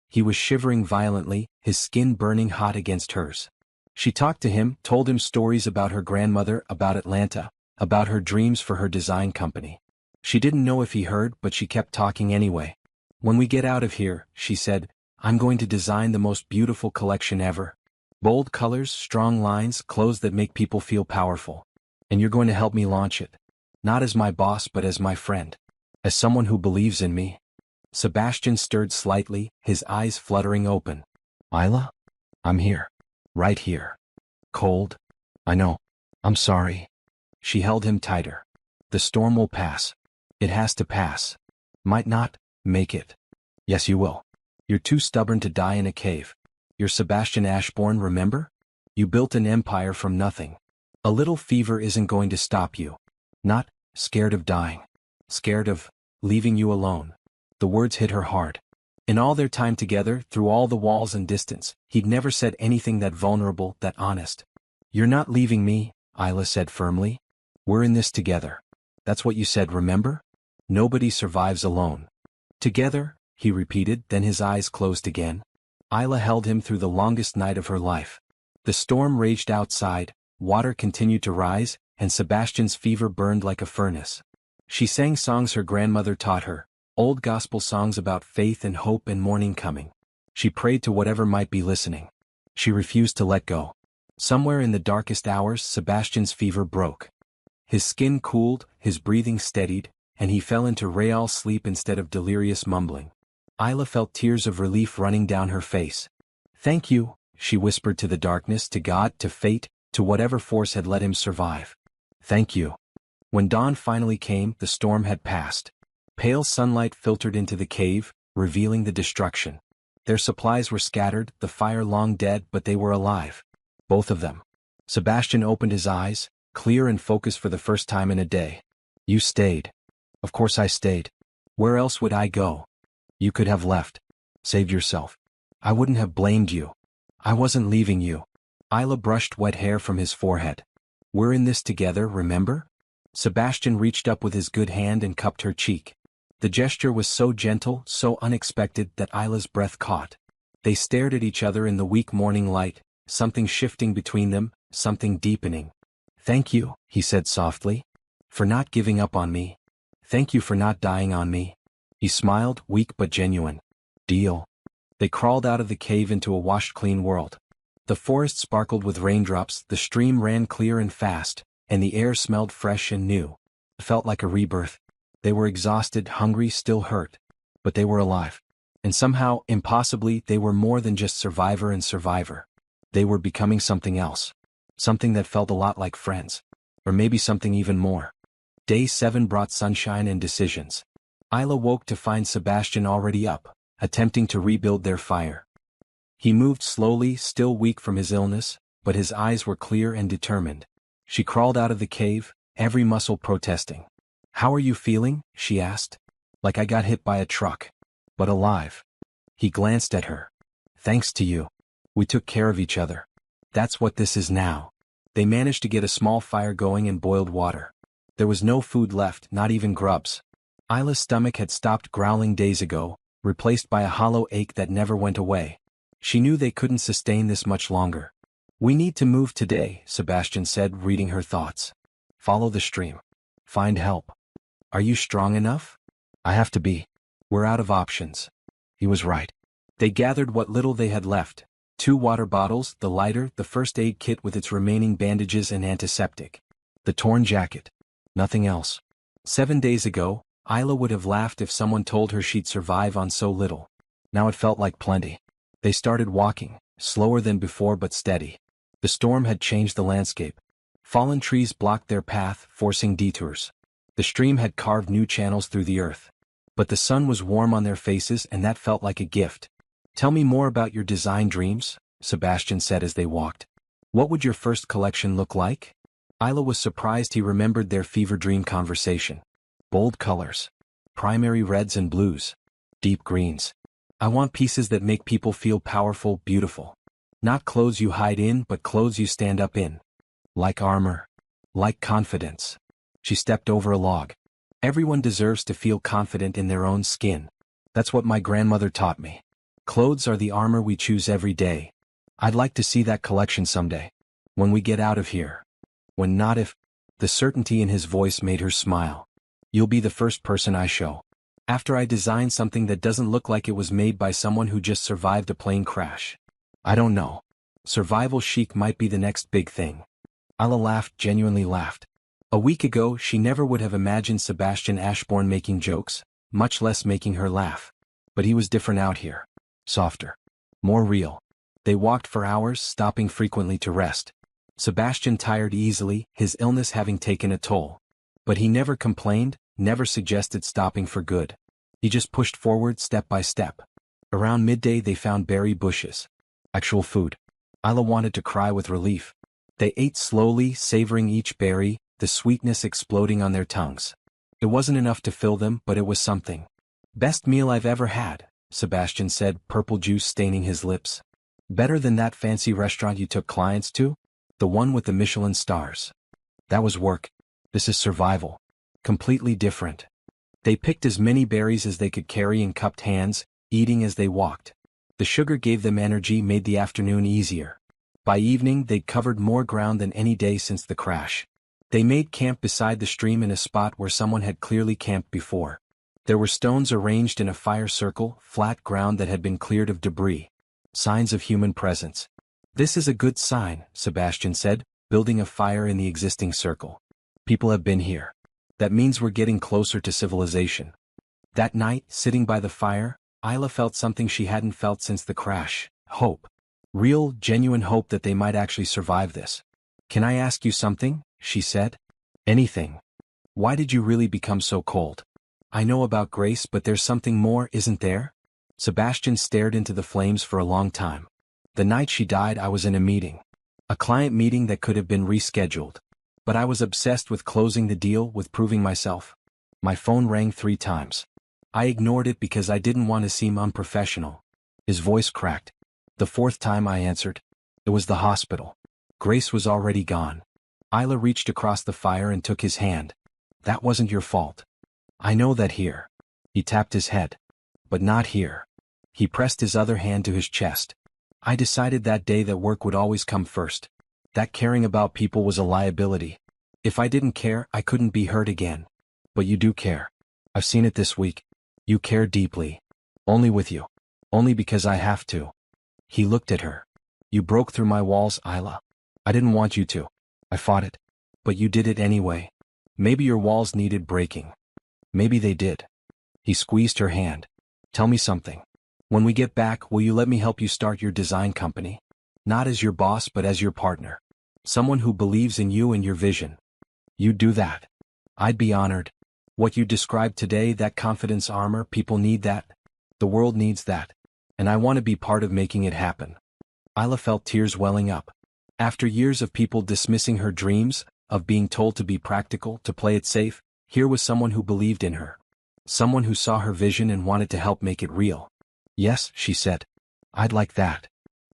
He was shivering violently, his skin burning hot against hers. She talked to him, told him stories about her grandmother, about Atlanta, about her dreams for her design company. She didn't know if he heard, but she kept talking anyway. When we get out of here, she said, I'm going to design the most beautiful collection ever. Bold colors, strong lines, clothes that make people feel powerful. And you're going to help me launch it. Not as my boss but as my friend. As someone who believes in me. Sebastian stirred slightly, his eyes fluttering open. Isla? I'm here. Right here. Cold? I know. I'm sorry. She held him tighter. The storm will pass. It has to pass. Might not make it. Yes, you will. You're too stubborn to die in a cave. You're Sebastian Ashbourne, remember? You built an empire from nothing. A little fever isn't going to stop you. Not scared of dying. Scared of leaving you alone. The words hit her hard. In all their time together, through all the walls and distance, he'd never said anything that vulnerable, that honest. You're not leaving me, Isla said firmly. We're in this together. That's what you said, remember? Nobody survives alone. Together, he repeated, then his eyes closed again. Isla held him through the longest night of her life. The storm raged outside, water continued to rise, and Sebastian's fever burned like a furnace. She sang songs her grandmother taught her, old gospel songs about faith and hope and morning coming. She prayed to whatever might be listening. She refused to let go. Somewhere in the darkest hours, Sebastian's fever broke. His skin cooled, his breathing steadied, and he fell into real sleep instead of delirious mumbling. Isla felt tears of relief running down her face. Thank you, she whispered to the darkness, to God, to fate, to whatever force had let him survive. Thank you. When dawn finally came, the storm had passed. Pale sunlight filtered into the cave, revealing the destruction. Their supplies were scattered, the fire long dead, but they were alive. Both of them. Sebastian opened his eyes, clear and focused for the first time in a day. You stayed. Of course I stayed. Where else would I go? You could have left. Saved yourself. I wouldn't have blamed you. I wasn't leaving you. Isla brushed wet hair from his forehead. We're in this together, remember? Sebastian reached up with his good hand and cupped her cheek. The gesture was so gentle, so unexpected, that Isla's breath caught. They stared at each other in the weak morning light, something shifting between them, something deepening. Thank you, he said softly. For not giving up on me. Thank you for not dying on me. He smiled, weak but genuine. Deal. They crawled out of the cave into a washed-clean world. The forest sparkled with raindrops, the stream ran clear and fast, and the air smelled fresh and new. It felt like a rebirth. They were exhausted, hungry, still hurt. But they were alive. And somehow, impossibly, they were more than just survivor and survivor. They were becoming something else. Something that felt a lot like friends. Or maybe something even more. Day 7 brought sunshine and decisions. Isla woke to find Sebastian already up, attempting to rebuild their fire. He moved slowly, still weak from his illness, but his eyes were clear and determined. She crawled out of the cave, every muscle protesting. How are you feeling? She asked. Like I got hit by a truck. But alive. He glanced at her. Thanks to you. We took care of each other. That's what this is now. They managed to get a small fire going and boiled water. There was no food left, not even grubs. Isla's stomach had stopped growling days ago, replaced by a hollow ache that never went away. She knew they couldn't sustain this much longer. We need to move today, Sebastian said, reading her thoughts. Follow the stream. Find help. Are you strong enough? I have to be. We're out of options. He was right. They gathered what little they had left. 2 water bottles, the lighter, the first aid kit with its remaining bandages and antiseptic. The torn jacket. Nothing else. 7 days ago, Isla would have laughed if someone told her she'd survive on so little. Now it felt like plenty. They started walking, slower than before but steady. The storm had changed the landscape. Fallen trees blocked their path, forcing detours. The stream had carved new channels through the earth. But the sun was warm on their faces and that felt like a gift. Tell me more about your design dreams, Sebastian said as they walked. What would your first collection look like? Isla was surprised he remembered their fever dream conversation. Bold colors. Primary reds and blues. Deep greens. I want pieces that make people feel powerful, beautiful. Not clothes you hide in, but clothes you stand up in. Like armor. Like confidence. She stepped over a log. Everyone deserves to feel confident in their own skin. That's what my grandmother taught me. Clothes are the armor we choose every day. I'd like to see that collection someday. When we get out of here. When not if. The certainty in his voice made her smile. You'll be the first person I show. After I design something that doesn't look like it was made by someone who just survived a plane crash. I don't know. Survival chic might be the next big thing. Ayla laughed, genuinely laughed. A week ago she never would have imagined Sebastian Ashbourne making jokes, much less making her laugh. But he was different out here. Softer. More real. They walked for hours, stopping frequently to rest. Sebastian tired easily, his illness having taken a toll. But he never complained, never suggested stopping for good. He just pushed forward step by step. Around midday they found berry bushes. Actual food. Ayla wanted to cry with relief. They ate slowly, savoring each berry, the sweetness exploding on their tongues. It wasn't enough to fill them, but it was something. Best meal I've ever had, Sebastian said, purple juice staining his lips. Better than that fancy restaurant you took clients to? The one with the Michelin stars. That was work. This is survival. Completely different. They picked as many berries as they could carry in cupped hands, eating as they walked. The sugar gave them energy, made the afternoon easier. By evening they'd covered more ground than any day since the crash. They made camp beside the stream in a spot where someone had clearly camped before. There were stones arranged in a fire circle, flat ground that had been cleared of debris. Signs of human presence. This is a good sign, Sebastian said, building a fire in the existing circle. People have been here. That means we're getting closer to civilization. That night, sitting by the fire, Ayla felt something she hadn't felt since the crash. Hope. Real, genuine hope that they might actually survive this. Can I ask you something? She said. Anything. Why did you really become so cold? I know about Grace, but there's something more, isn't there? Sebastian stared into the flames for a long time. The night she died I was in a meeting. A client meeting that could have been rescheduled. But I was obsessed with closing the deal, with proving myself. My phone rang 3 times. I ignored it because I didn't want to seem unprofessional. His voice cracked. The 4th time I answered. It was the hospital. Grace was already gone. Ayla reached across the fire and took his hand. That wasn't your fault. I know that here. He tapped his head. But not here. He pressed his other hand to his chest. I decided that day that work would always come first. That caring about people was a liability. If I didn't care, I couldn't be hurt again. But you do care. I've seen it this week. You care deeply. Only with you. Only because I have to. He looked at her. You broke through my walls, Ayla. I didn't want you to. I fought it. But you did it anyway. Maybe your walls needed breaking. Maybe they did. He squeezed her hand. Tell me something. When we get back, will you let me help you start your design company? Not as your boss, but as your partner. Someone who believes in you and your vision. You'd do that. I'd be honored. What you described today, that confidence armor, people need that. The world needs that. And I want to be part of making it happen. Ayla felt tears welling up. After years of people dismissing her dreams, of being told to be practical, to play it safe, here was someone who believed in her. Someone who saw her vision and wanted to help make it real. Yes, she said. I'd like that.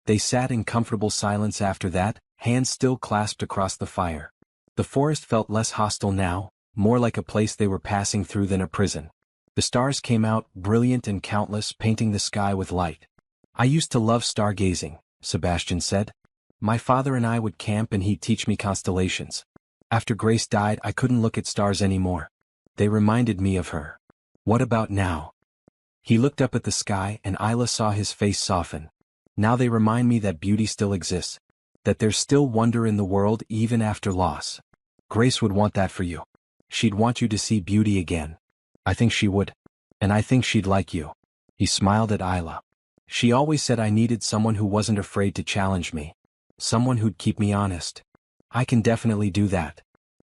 They sat in comfortable silence after that, hands still clasped across the fire. The forest felt less hostile now, more like a place they were passing through than a prison. The stars came out, brilliant and countless, painting the sky with light. I used to love stargazing, Sebastian said. My father and I would camp and he'd teach me constellations. After Grace died, I couldn't look at stars anymore. They reminded me of her. What about now? He looked up at the sky and Ayla saw his face soften. Now they remind me that beauty still exists. That there's still wonder in the world even after loss. Grace would want that for you. She'd want you to see beauty again. I think she would. And I think she'd like you. He smiled at Ayla. She always said I needed someone who wasn't afraid to challenge me. Someone who'd keep me honest. I can definitely do that.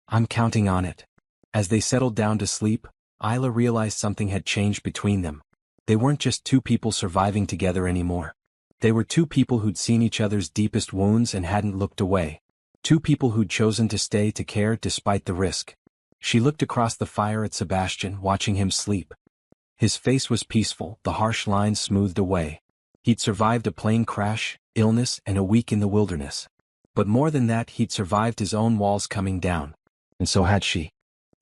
I'm counting on it. As they settled down to sleep, Ayla realized something had changed between them. They weren't just 2 people surviving together anymore. They were 2 people who'd seen each other's deepest wounds and hadn't looked away. 2 people who'd chosen to stay to care despite the risk. She looked across the fire at Sebastian, watching him sleep. His face was peaceful, the harsh lines smoothed away. He'd survived a plane crash, illness, and a week in the wilderness. But more than that, he'd survived his own walls coming down. And so had she.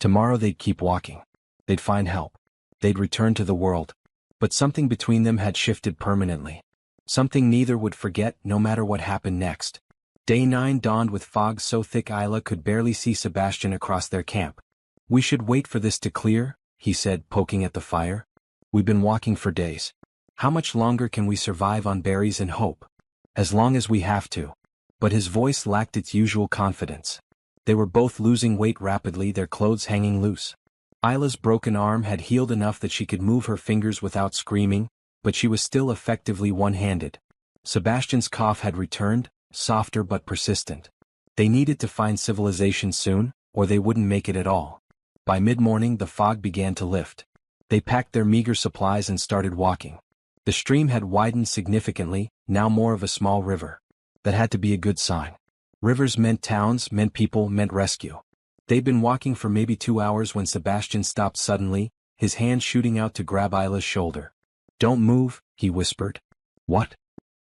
Tomorrow they'd keep walking. They'd find help. They'd return to the world. But something between them had shifted permanently. Something neither would forget, no matter what happened next. Day 9 dawned with fog so thick Isla could barely see Sebastian across their camp. "We should wait for this to clear," he said, poking at the fire. "We've been walking for days. How much longer can we survive on berries and hope?" "As long as we have to." But his voice lacked its usual confidence. They were both losing weight rapidly, their clothes hanging loose. Isla's broken arm had healed enough that she could move her fingers without screaming, but she was still effectively one-handed. Sebastian's cough had returned, softer but persistent. They needed to find civilization soon, or they wouldn't make it at all. By mid-morning the fog began to lift. They packed their meager supplies and started walking. The stream had widened significantly, now more of a small river. That had to be a good sign. Rivers meant towns, meant people, meant rescue. They'd been walking for maybe 2 hours when Sebastian stopped suddenly, his hand shooting out to grab Isla's shoulder. "Don't move," he whispered. "What?"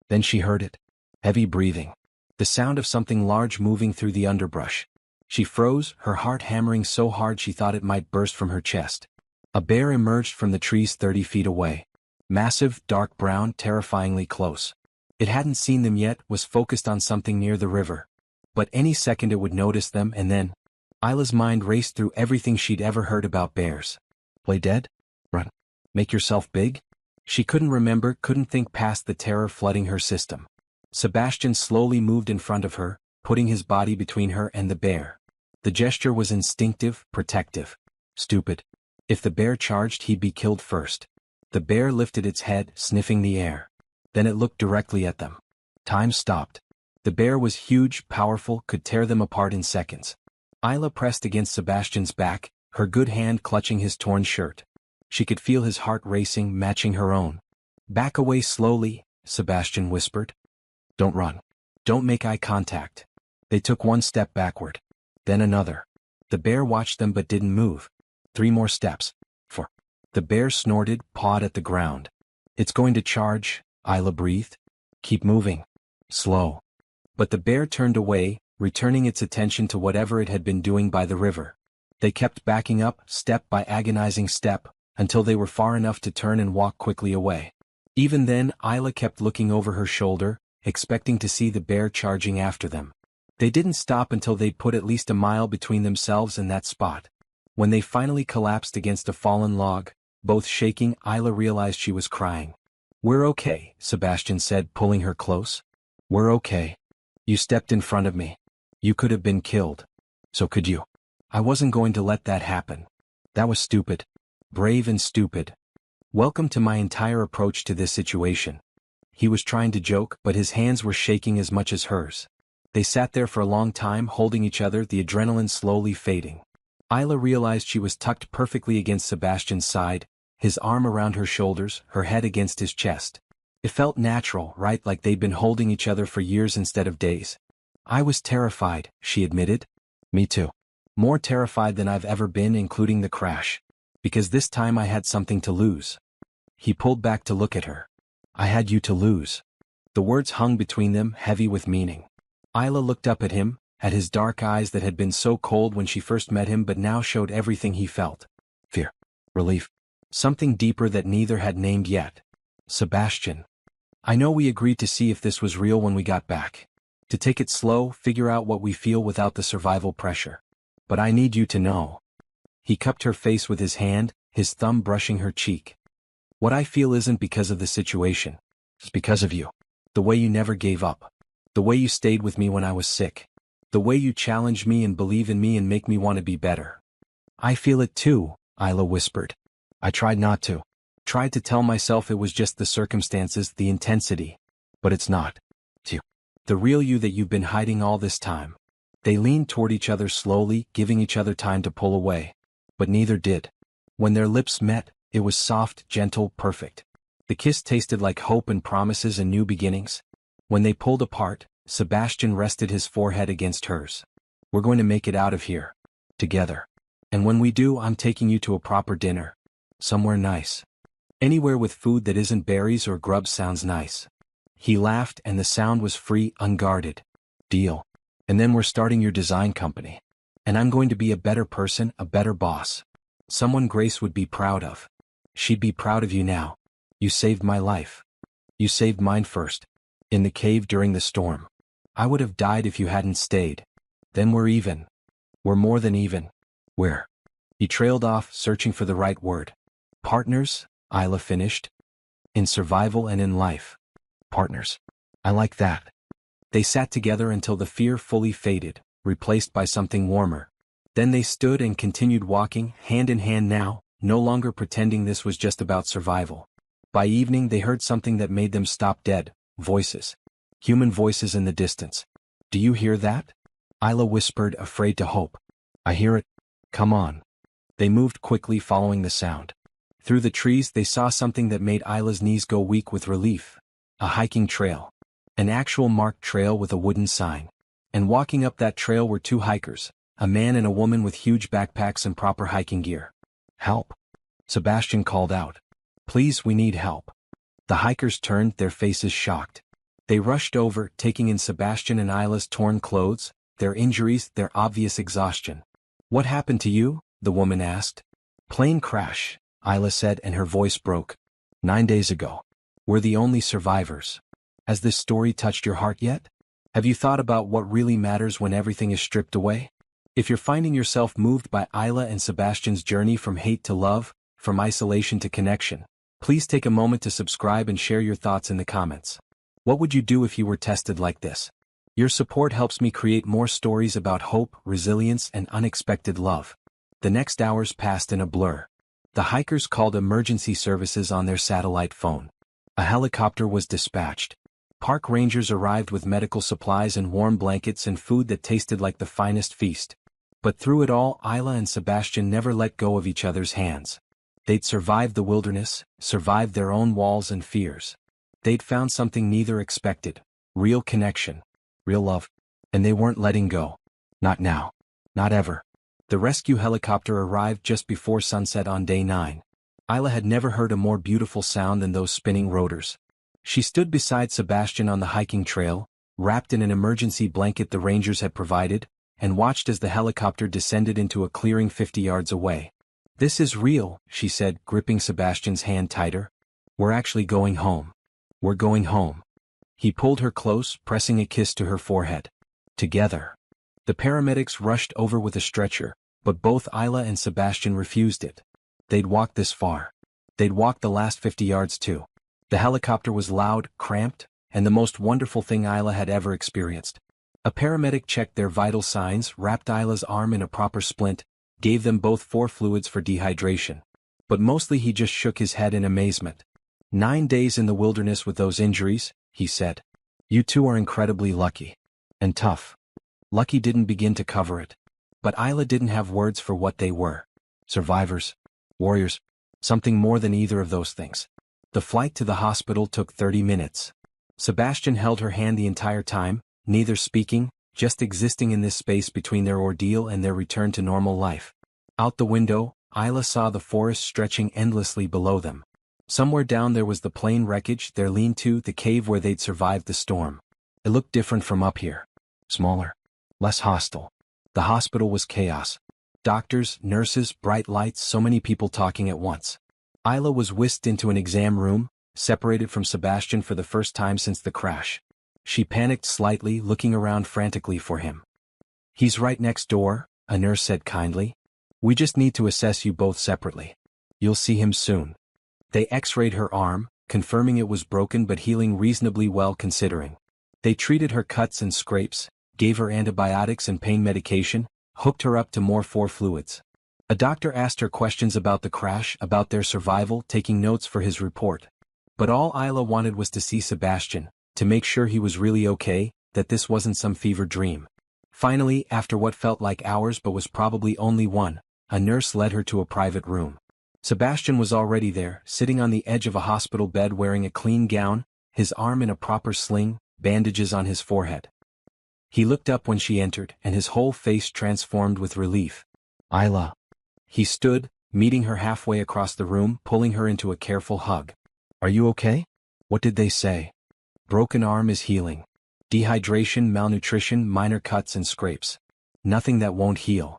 Then she heard it. Heavy breathing. The sound of something large moving through the underbrush. She froze, her heart hammering so hard she thought it might burst from her chest. A bear emerged from the trees 30 feet away. Massive, dark brown, terrifyingly close. It hadn't seen them yet, was focused on something near the river. But any second it would notice them, and then Isla's mind raced through everything she'd ever heard about bears. Play dead? Run. Make yourself big? She couldn't remember, couldn't think past the terror flooding her system. Sebastian slowly moved in front of her, putting his body between her and the bear. The gesture was instinctive, protective. Stupid. If the bear charged, he'd be killed first. The bear lifted its head, sniffing the air. Then it looked directly at them. Time stopped. The bear was huge, powerful, could tear them apart in seconds. Isla pressed against Sebastian's back, her good hand clutching his torn shirt. She could feel his heart racing, matching her own. "Back away slowly," Sebastian whispered. "Don't run. Don't make eye contact." They took one step backward. Then another. The bear watched them but didn't move. 3 more steps. 4. The bear snorted, pawed at the ground. "It's going to charge," Isla breathed. "Keep moving. Slow." But the bear turned away, returning its attention to whatever it had been doing by the river. They kept backing up, step by agonizing step, until they were far enough to turn and walk quickly away. Even then, Isla kept looking over her shoulder, expecting to see the bear charging after them. They didn't stop until they'd put at least a mile between themselves and that spot. When they finally collapsed against a fallen log, both shaking, Isla realized she was crying. "We're okay," Sebastian said, pulling her close. "We're okay. You stepped in front of me. You could have been killed. So could you. I wasn't going to let that happen. That was stupid. Brave and stupid. Welcome to my entire approach to this situation." He was trying to joke, but his hands were shaking as much as hers. They sat there for a long time, holding each other, the adrenaline slowly fading. Isla realized she was tucked perfectly against Sebastian's side, his arm around her shoulders, her head against his chest. It felt natural, right, like they'd been holding each other for years instead of days. "I was terrified," she admitted. "Me too. More terrified than I've ever been, including the crash. Because this time I had something to lose." He pulled back to look at her. "I had you to lose." The words hung between them, heavy with meaning. Isla looked up at him, at his dark eyes that had been so cold when she first met him but now showed everything he felt. Fear. Relief. Something deeper that neither had named yet. "Sebastian. I know we agreed to see if this was real when we got back. To take it slow, figure out what we feel without the survival pressure. But I need you to know." He cupped her face with his hand, his thumb brushing her cheek. "What I feel isn't because of the situation. It's because of you. The way you never gave up. The way you stayed with me when I was sick. The way you challenge me and believe in me and make me want to be better." "I feel it too," Isla whispered. "I tried not to. Tried to tell myself it was just the circumstances, the intensity. But it's not. It's you. The real you that you've been hiding all this time." They leaned toward each other slowly, giving each other time to pull away. But neither did. When their lips met, it was soft, gentle, perfect. The kiss tasted like hope and promises and new beginnings. When they pulled apart, Sebastian rested his forehead against hers. "We're going to make it out of here. Together. And when we do, I'm taking you to a proper dinner. Somewhere nice. Anywhere with food that isn't berries or grubs sounds nice." He laughed, and the sound was free, unguarded. "Deal. And then we're starting your design company. And I'm going to be a better person, a better boss. Someone Grace would be proud of. She'd be proud of you now. You saved my life. You saved mine first. In the cave during the storm. I would have died if you hadn't stayed. Then we're even. We're more than even. We're. He trailed off, searching for the right word. Partners, Isla finished. In survival and in life. Partners. I like that. They sat together until the fear fully faded, replaced by something warmer. Then they stood and continued walking, hand in hand now, no longer pretending this was just about survival. By evening they heard something that made them stop dead. Voices. Human voices in the distance. Do you hear that? Isla whispered, afraid to hope. I hear it. Come on. They moved quickly, following the sound. Through the trees they saw something that made Isla's knees go weak with relief. A hiking trail. An actual marked trail with a wooden sign. And walking up that trail were two hikers, a man and a woman with huge backpacks and proper hiking gear. Help! Sebastian called out. Please, we need help. The hikers turned, their faces shocked. They rushed over, taking in Sebastian and Isla's torn clothes, their injuries, their obvious exhaustion. What happened to you? The woman asked. Plane crash, Isla said, and her voice broke. 9 days ago. We're the only survivors. Has this story touched your heart yet? Have you thought about what really matters when everything is stripped away? If you're finding yourself moved by Isla and Sebastian's journey from hate to love, from isolation to connection, please take a moment to subscribe and share your thoughts in the comments. What would you do if you were tested like this? Your support helps me create more stories about hope, resilience, and unexpected love. The next hours passed in a blur. The hikers called emergency services on their satellite phone. A helicopter was dispatched. Park rangers arrived with medical supplies and warm blankets and food that tasted like the finest feast. But through it all, Isla and Sebastian never let go of each other's hands. They'd survived the wilderness, survived their own walls and fears. They'd found something neither expected. Real connection. Real love. And they weren't letting go. Not now. Not ever. The rescue helicopter arrived just before sunset on day 9. Isla had never heard a more beautiful sound than those spinning rotors. She stood beside Sebastian on the hiking trail, wrapped in an emergency blanket the rangers had provided, and watched as the helicopter descended into a clearing 50 yards away. This is real, she said, gripping Sebastian's hand tighter. We're actually going home. We're going home. He pulled her close, pressing a kiss to her forehead. Together. The paramedics rushed over with a stretcher, but both Isla and Sebastian refused it. They'd walked this far. They'd walked the last 50 yards too. The helicopter was loud, cramped, and the most wonderful thing Isla had ever experienced. A paramedic checked their vital signs, wrapped Isla's arm in a proper splint, gave them both 4 fluids for dehydration. But mostly he just shook his head in amazement. 9 days in the wilderness with those injuries, he said. You two are incredibly lucky. And tough. Lucky didn't begin to cover it. But Isla didn't have words for what they were. Survivors. Warriors. Something more than either of those things. The flight to the hospital took 30 minutes. Sebastian held her hand the entire time, neither speaking, just existing in this space between their ordeal and their return to normal life. Out the window, Isla saw the forest stretching endlessly below them. Somewhere down there was the plane wreckage, their lean-to, the cave where they'd survived the storm. It looked different from up here. Smaller. Less hostile. The hospital was chaos. Doctors, nurses, bright lights, so many people talking at once. Isla was whisked into an exam room, separated from Sebastian for the first time since the crash. She panicked slightly, looking around frantically for him. He's right next door, a nurse said kindly. We just need to assess you both separately. You'll see him soon. They x-rayed her arm, confirming it was broken but healing reasonably well considering. They treated her cuts and scrapes, gave her antibiotics and pain medication, hooked her up to more 4 fluids. A doctor asked her questions about the crash, about their survival, taking notes for his report. But all Isla wanted was to see Sebastian, to make sure he was really okay, that this wasn't some fever dream. Finally, after what felt like hours but was probably only one, a nurse led her to a private room. Sebastian was already there, sitting on the edge of a hospital bed wearing a clean gown, his arm in a proper sling, bandages on his forehead. He looked up when she entered, and his whole face transformed with relief. Isla. He stood, meeting her halfway across the room, pulling her into a careful hug. Are you okay? What did they say? Broken arm is healing. Dehydration, malnutrition, minor cuts and scrapes. Nothing that won't heal.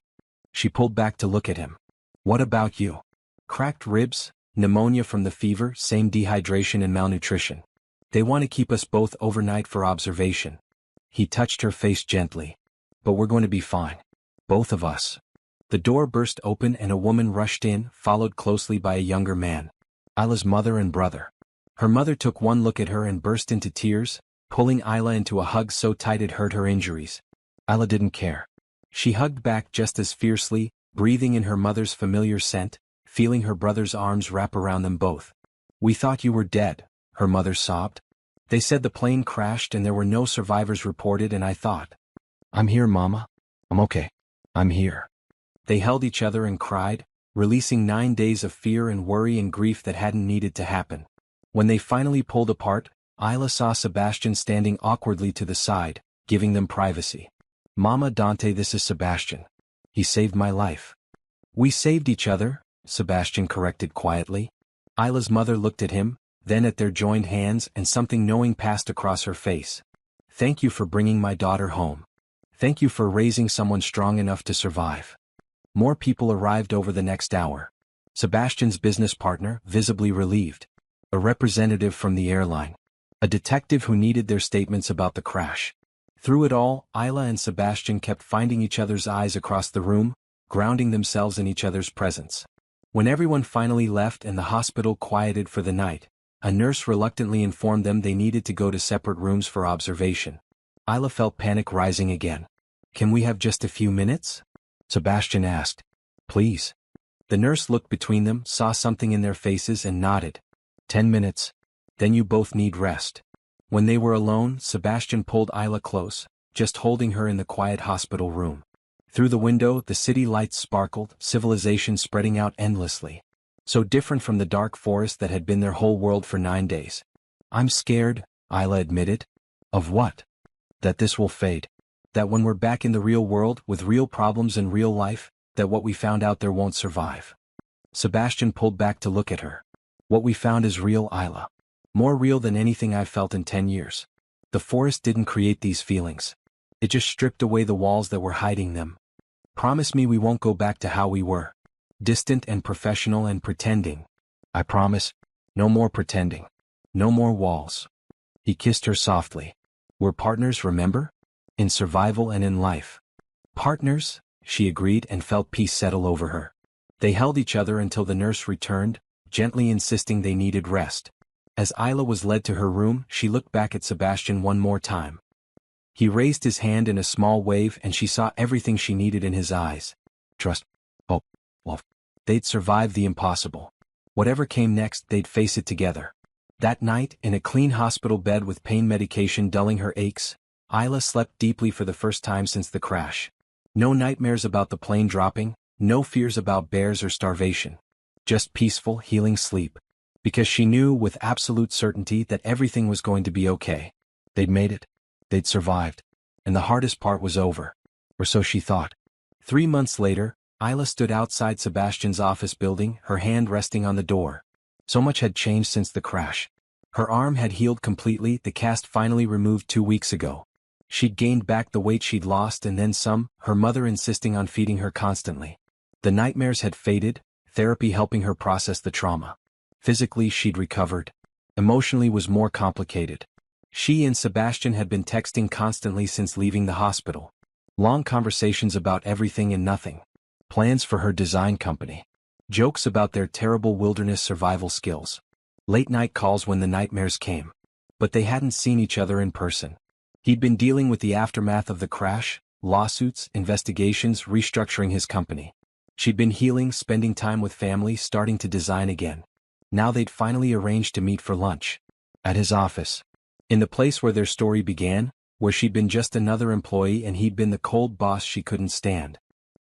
She pulled back to look at him. What about you? Cracked ribs, pneumonia from the fever, same dehydration and malnutrition. They want to keep us both overnight for observation. He touched her face gently. But we're going to be fine. Both of us. The door burst open and a woman rushed in, followed closely by a younger man. Isla's mother and brother. Her mother took one look at her and burst into tears, pulling Isla into a hug so tight it hurt her injuries. Isla didn't care. She hugged back just as fiercely, breathing in her mother's familiar scent, feeling her brother's arms wrap around them both. "We thought you were dead," her mother sobbed. "They said the plane crashed and there were no survivors reported and I thought." "I'm here, Mama. I'm okay. I'm here." They held each other and cried, releasing 9 days of fear and worry and grief that hadn't needed to happen. When they finally pulled apart, Isla saw Sebastian standing awkwardly to the side, giving them privacy. "Mama Dante, this is Sebastian. He saved my life." "We saved each other," Sebastian corrected quietly. Isla's mother looked at him, then at their joined hands, and something knowing passed across her face. "Thank you for bringing my daughter home. Thank you for raising someone strong enough to survive." More people arrived over the next hour. Sebastian's business partner, visibly relieved. A representative from the airline. A detective who needed their statements about the crash. Through it all, Isla and Sebastian kept finding each other's eyes across the room, grounding themselves in each other's presence. When everyone finally left and the hospital quieted for the night, a nurse reluctantly informed them they needed to go to separate rooms for observation. Isla felt panic rising again. "Can we have just a few minutes?" Sebastian asked. "Please." The nurse looked between them, saw something in their faces and nodded. 10 minutes. Then you both need rest." When they were alone, Sebastian pulled Isla close, just holding her in the quiet hospital room. Through the window, the city lights sparkled, civilization spreading out endlessly. So different from the dark forest that had been their whole world for 9 days. "I'm scared," Isla admitted. "Of what?" "That this will fade. That when we're back in the real world, with real problems and real life, that what we found out there won't survive." Sebastian pulled back to look at her. "What we found is real, Isla. More real than anything I've felt in 10 years. The forest didn't create these feelings. It just stripped away the walls that were hiding them. Promise me we won't go back to how we were. Distant and professional and pretending." "I promise. No more pretending. No more walls." He kissed her softly. "We're partners, remember? In survival and in life." "Partners," she agreed and felt peace settle over her. They held each other until the nurse returned, gently insisting they needed rest. As Isla was led to her room, she looked back at Sebastian one more time. He raised his hand in a small wave and she saw everything she needed in his eyes. Trust. Hope. Love. They'd survive the impossible. Whatever came next, they'd face it together. That night, in a clean hospital bed with pain medication dulling her aches, Isla slept deeply for the first time since the crash. No nightmares about the plane dropping, no fears about bears or starvation. Just peaceful, healing sleep. Because she knew with absolute certainty that everything was going to be okay. They'd made it. They'd survived. And the hardest part was over. Or so she thought. 3 months later, Isla stood outside Sebastian's office building, her hand resting on the door. So much had changed since the crash. Her arm had healed completely, the cast finally removed 2 weeks ago. She'd gained back the weight she'd lost and then some, her mother insisting on feeding her constantly. The nightmares had faded, therapy helping her process the trauma. Physically, she'd recovered. Emotionally was more complicated. She and Sebastian had been texting constantly since leaving the hospital. Long conversations about everything and nothing. Plans for her design company. Jokes about their terrible wilderness survival skills. Late-night calls when the nightmares came. But they hadn't seen each other in person. He'd been dealing with the aftermath of the crash, lawsuits, investigations, restructuring his company. She'd been healing, spending time with family, starting to design again. Now they'd finally arranged to meet for lunch. At his office. In the place where their story began, where she'd been just another employee and he'd been the cold boss she couldn't stand.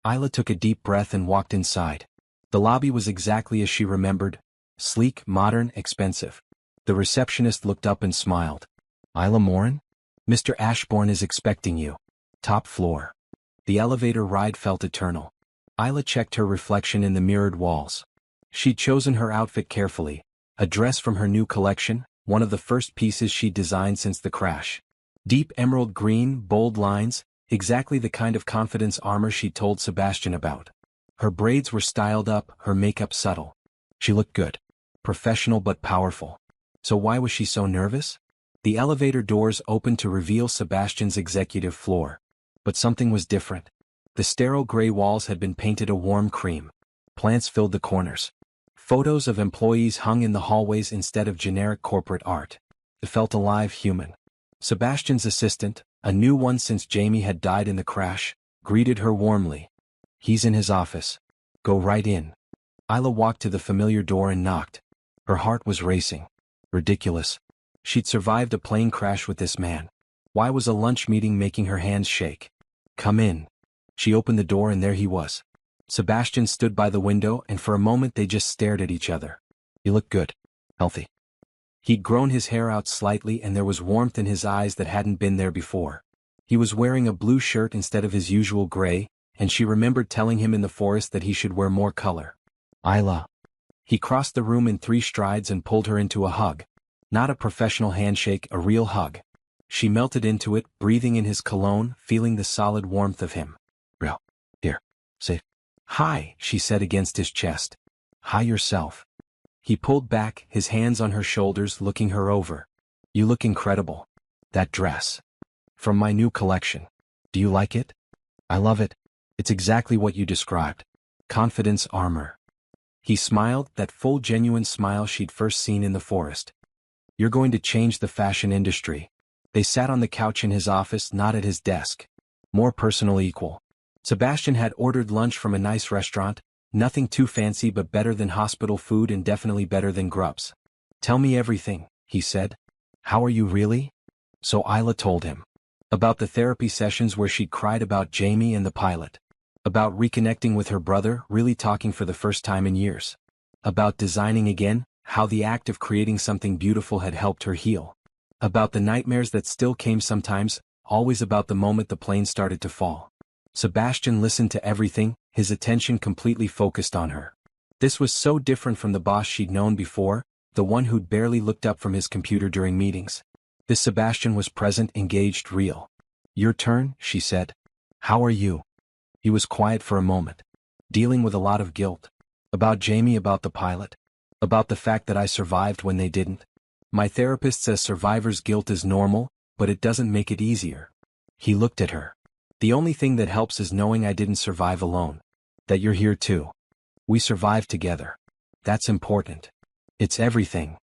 Isla took a deep breath and walked inside. The lobby was exactly as she remembered. Sleek, modern, expensive. The receptionist looked up and smiled. "Isla Morin? Mr. Ashbourne is expecting you. Top floor." The elevator ride felt eternal. Isla checked her reflection in the mirrored walls. She'd chosen her outfit carefully, a dress from her new collection, one of the first pieces she'd designed since the crash. Deep emerald green, bold lines, exactly the kind of confidence armor she'd told Sebastian about. Her braids were styled up, her makeup subtle. She looked good. Professional but powerful. So why was she so nervous? The elevator doors opened to reveal Sebastian's executive floor. But something was different. The sterile gray walls had been painted a warm cream. Plants filled the corners. Photos of employees hung in the hallways instead of generic corporate art. It felt alive, human. Sebastian's assistant, a new one since Jamie had died in the crash, greeted her warmly. "He's in his office. Go right in." Isla walked to the familiar door and knocked. Her heart was racing. Ridiculous. She'd survived a plane crash with this man. Why was a lunch meeting making her hands shake? "Come in." She opened the door and there he was. Sebastian stood by the window and for a moment they just stared at each other. "You look good. Healthy." He'd grown his hair out slightly and there was warmth in his eyes that hadn't been there before. He was wearing a blue shirt instead of his usual gray, and she remembered telling him in the forest that he should wear more color. "Isla." He crossed the room in 3 strides and pulled her into a hug. Not a professional handshake, a real hug. She melted into it, breathing in his cologne, feeling the solid warmth of him. "Real. Here. Safe." "Hi," she said against his chest. "Hi yourself." He pulled back, his hands on her shoulders, looking her over. "You look incredible. That dress. From my new collection. Do you like it?" "I love it. It's exactly what you described. Confidence armor." He smiled, that full genuine smile she'd first seen in the forest. "You're going to change the fashion industry." They sat on the couch in his office, not at his desk. More personal, equal. Sebastian had ordered lunch from a nice restaurant, nothing too fancy but better than hospital food and definitely better than grubs. "Tell me everything," he said. "How are you really?" So Isla told him. About the therapy sessions where she'd cried about Jamie and the pilot. About reconnecting with her brother, really talking for the first time in years. About designing again, how the act of creating something beautiful had helped her heal. About the nightmares that still came sometimes, always about the moment the plane started to fall. Sebastian listened to everything, his attention completely focused on her. This was so different from the boss she'd known before, the one who'd barely looked up from his computer during meetings. This Sebastian was present, engaged, real. "Your turn," she said. "How are you?" He was quiet for a moment. "Dealing with a lot of guilt. About Jamie, about the pilot. About the fact that I survived when they didn't. My therapist says survivor's guilt is normal, but it doesn't make it easier." He looked at her. "The only thing that helps is knowing I didn't survive alone. That you're here too. We survived together. That's important. It's everything."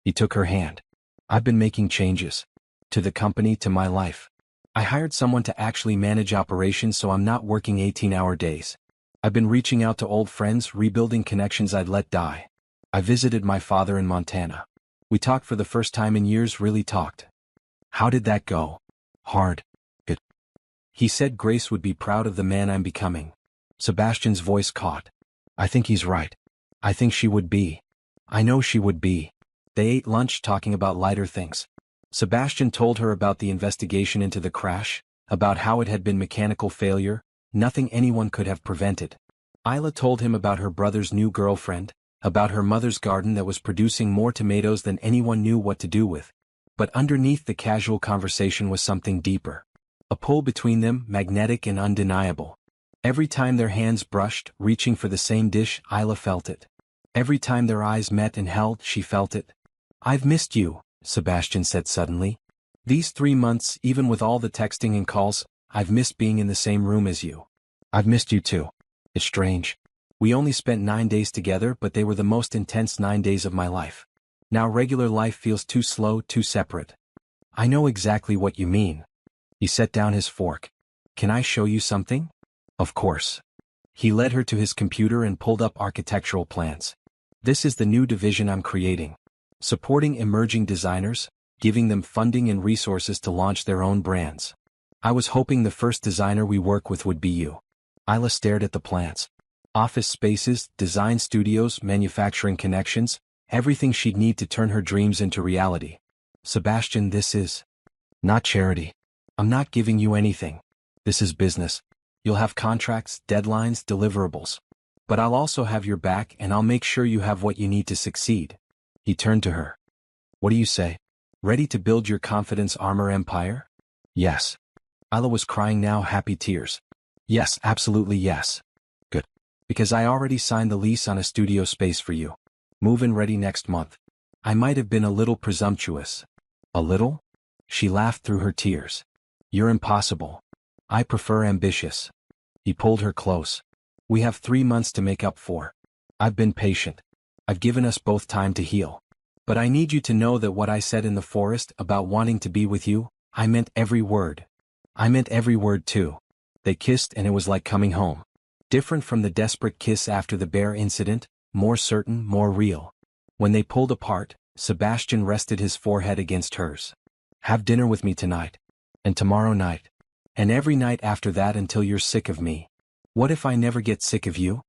He took her hand. "I've been making changes. To the company, to my life. I hired someone to actually manage operations so I'm not working 18-hour days. I've been reaching out to old friends, rebuilding connections I'd let die. I visited my father in Montana. We talked for the first time in years, really talked." "How did that go?" "Hard. Good." He said Grace would be proud of the man I'm becoming. Sebastian's voice caught. "I think he's right. I think she would be. I know she would be." They ate lunch talking about lighter things. Sebastian told her about the investigation into the crash, about how it had been mechanical failure, nothing anyone could have prevented. Isla told him about her brother's new girlfriend, about her mother's garden that was producing more tomatoes than anyone knew what to do with. But underneath the casual conversation was something deeper. A pull between them, magnetic and undeniable. Every time their hands brushed, reaching for the same dish, Isla felt it. Every time their eyes met and held, she felt it. "I've missed you," Sebastian said suddenly. "These 3 months, even with all the texting and calls, I've missed being in the same room as you." "I've missed you too. It's strange. We only spent 9 days together, but they were the most intense 9 days of my life. Now regular life feels too slow, too separate." "I know exactly what you mean." He set down his fork. "Can I show you something?" "Of course." He led her to his computer and pulled up architectural plans. "This is the new division I'm creating. Supporting emerging designers, giving them funding and resources to launch their own brands. I was hoping the first designer we work with would be you." Isla stared at the plans. Office spaces, design studios, manufacturing connections, everything she'd need to turn her dreams into reality. "Sebastian, this is not charity. I'm not giving you anything. This is business. You'll have contracts, deadlines, deliverables. But I'll also have your back and I'll make sure you have what you need to succeed." He turned to her. "What do you say? Ready to build your confidence armor empire?" "Yes." Isla was crying now, happy tears. "Yes, absolutely yes." "Good. Because I already signed the lease on a studio space for you. Move-in ready next month." I might have been a little presumptuous. "A little?" She laughed through her tears. You're impossible. I prefer ambitious. He pulled her close. We have 3 months to make up for. I've been patient. I've given us both time to heal. But I need you to know that what I said in the forest about wanting to be with you, I meant every word. I meant every word too. They kissed and it was like coming home. Different from the desperate kiss after the bear incident, more certain, more real. When they pulled apart, Sebastian rested his forehead against hers. Have dinner with me tonight. And tomorrow night. And every night after that until you're sick of me. What if I never get sick of you?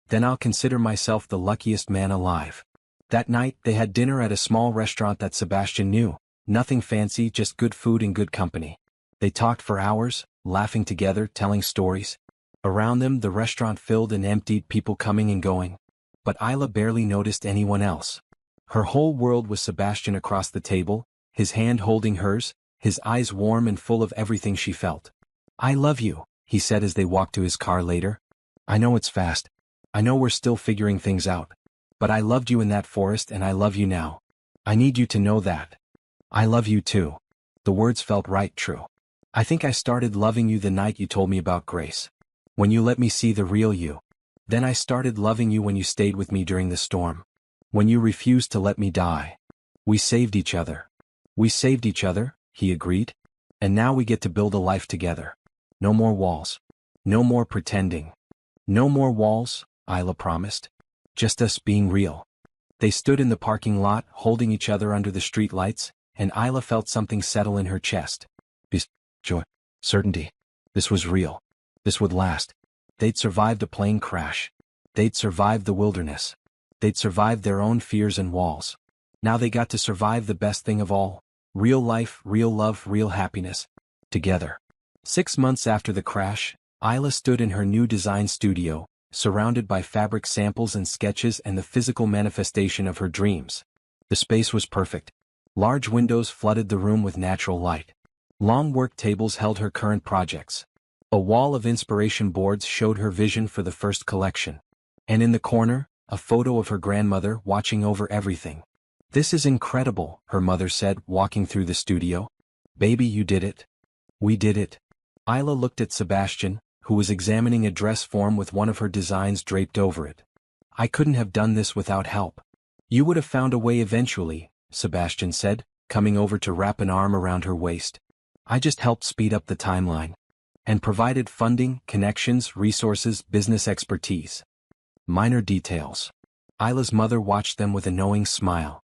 Then I'll consider myself the luckiest man alive. That night, they had dinner at a small restaurant that Sebastian knew. Nothing fancy, just good food and good company. They talked for hours, laughing together, telling stories. Around them, the restaurant filled and emptied, people coming and going. But Isla barely noticed anyone else. Her whole world was Sebastian across the table, his hand holding hers, his eyes warm and full of everything she felt. I love you, he said as they walked to his car later. I know it's fast. I know we're still figuring things out. But I loved you in that forest and I love you now. I need you to know that. I love you too. The words felt right true. I think I started loving you the night you told me about Grace. When you let me see the real you. Then I started loving you when you stayed with me during the storm. When you refused to let me die. We saved each other. We saved each other, he agreed. And now we get to build a life together. No more walls. No more pretending. No more walls, Isla promised. Just us being real. They stood in the parking lot, holding each other under the street lights, and Isla felt something settle in her chest. Peace, joy, certainty. This was real. This would last. They'd survived a plane crash. They'd survived the wilderness. They'd survived their own fears and walls. Now they got to survive the best thing of all. Real life, real love, real happiness. Together. 6 months after the crash, Isla stood in her new design studio, surrounded by fabric samples and sketches and the physical manifestation of her dreams. The space was perfect. Large windows flooded the room with natural light. Long work tables held her current projects. A wall of inspiration boards showed her vision for the first collection. And in the corner, a photo of her grandmother watching over everything. This is incredible, her mother said, walking through the studio. Baby, you did it. We did it. Isla looked at Sebastian, who was examining a dress form with one of her designs draped over it. I couldn't have done this without help. You would have found a way eventually, Sebastian said, coming over to wrap an arm around her waist. I just helped speed up the timeline. And provided funding, connections, resources, business expertise. Minor details. Isla's mother watched them with a knowing smile.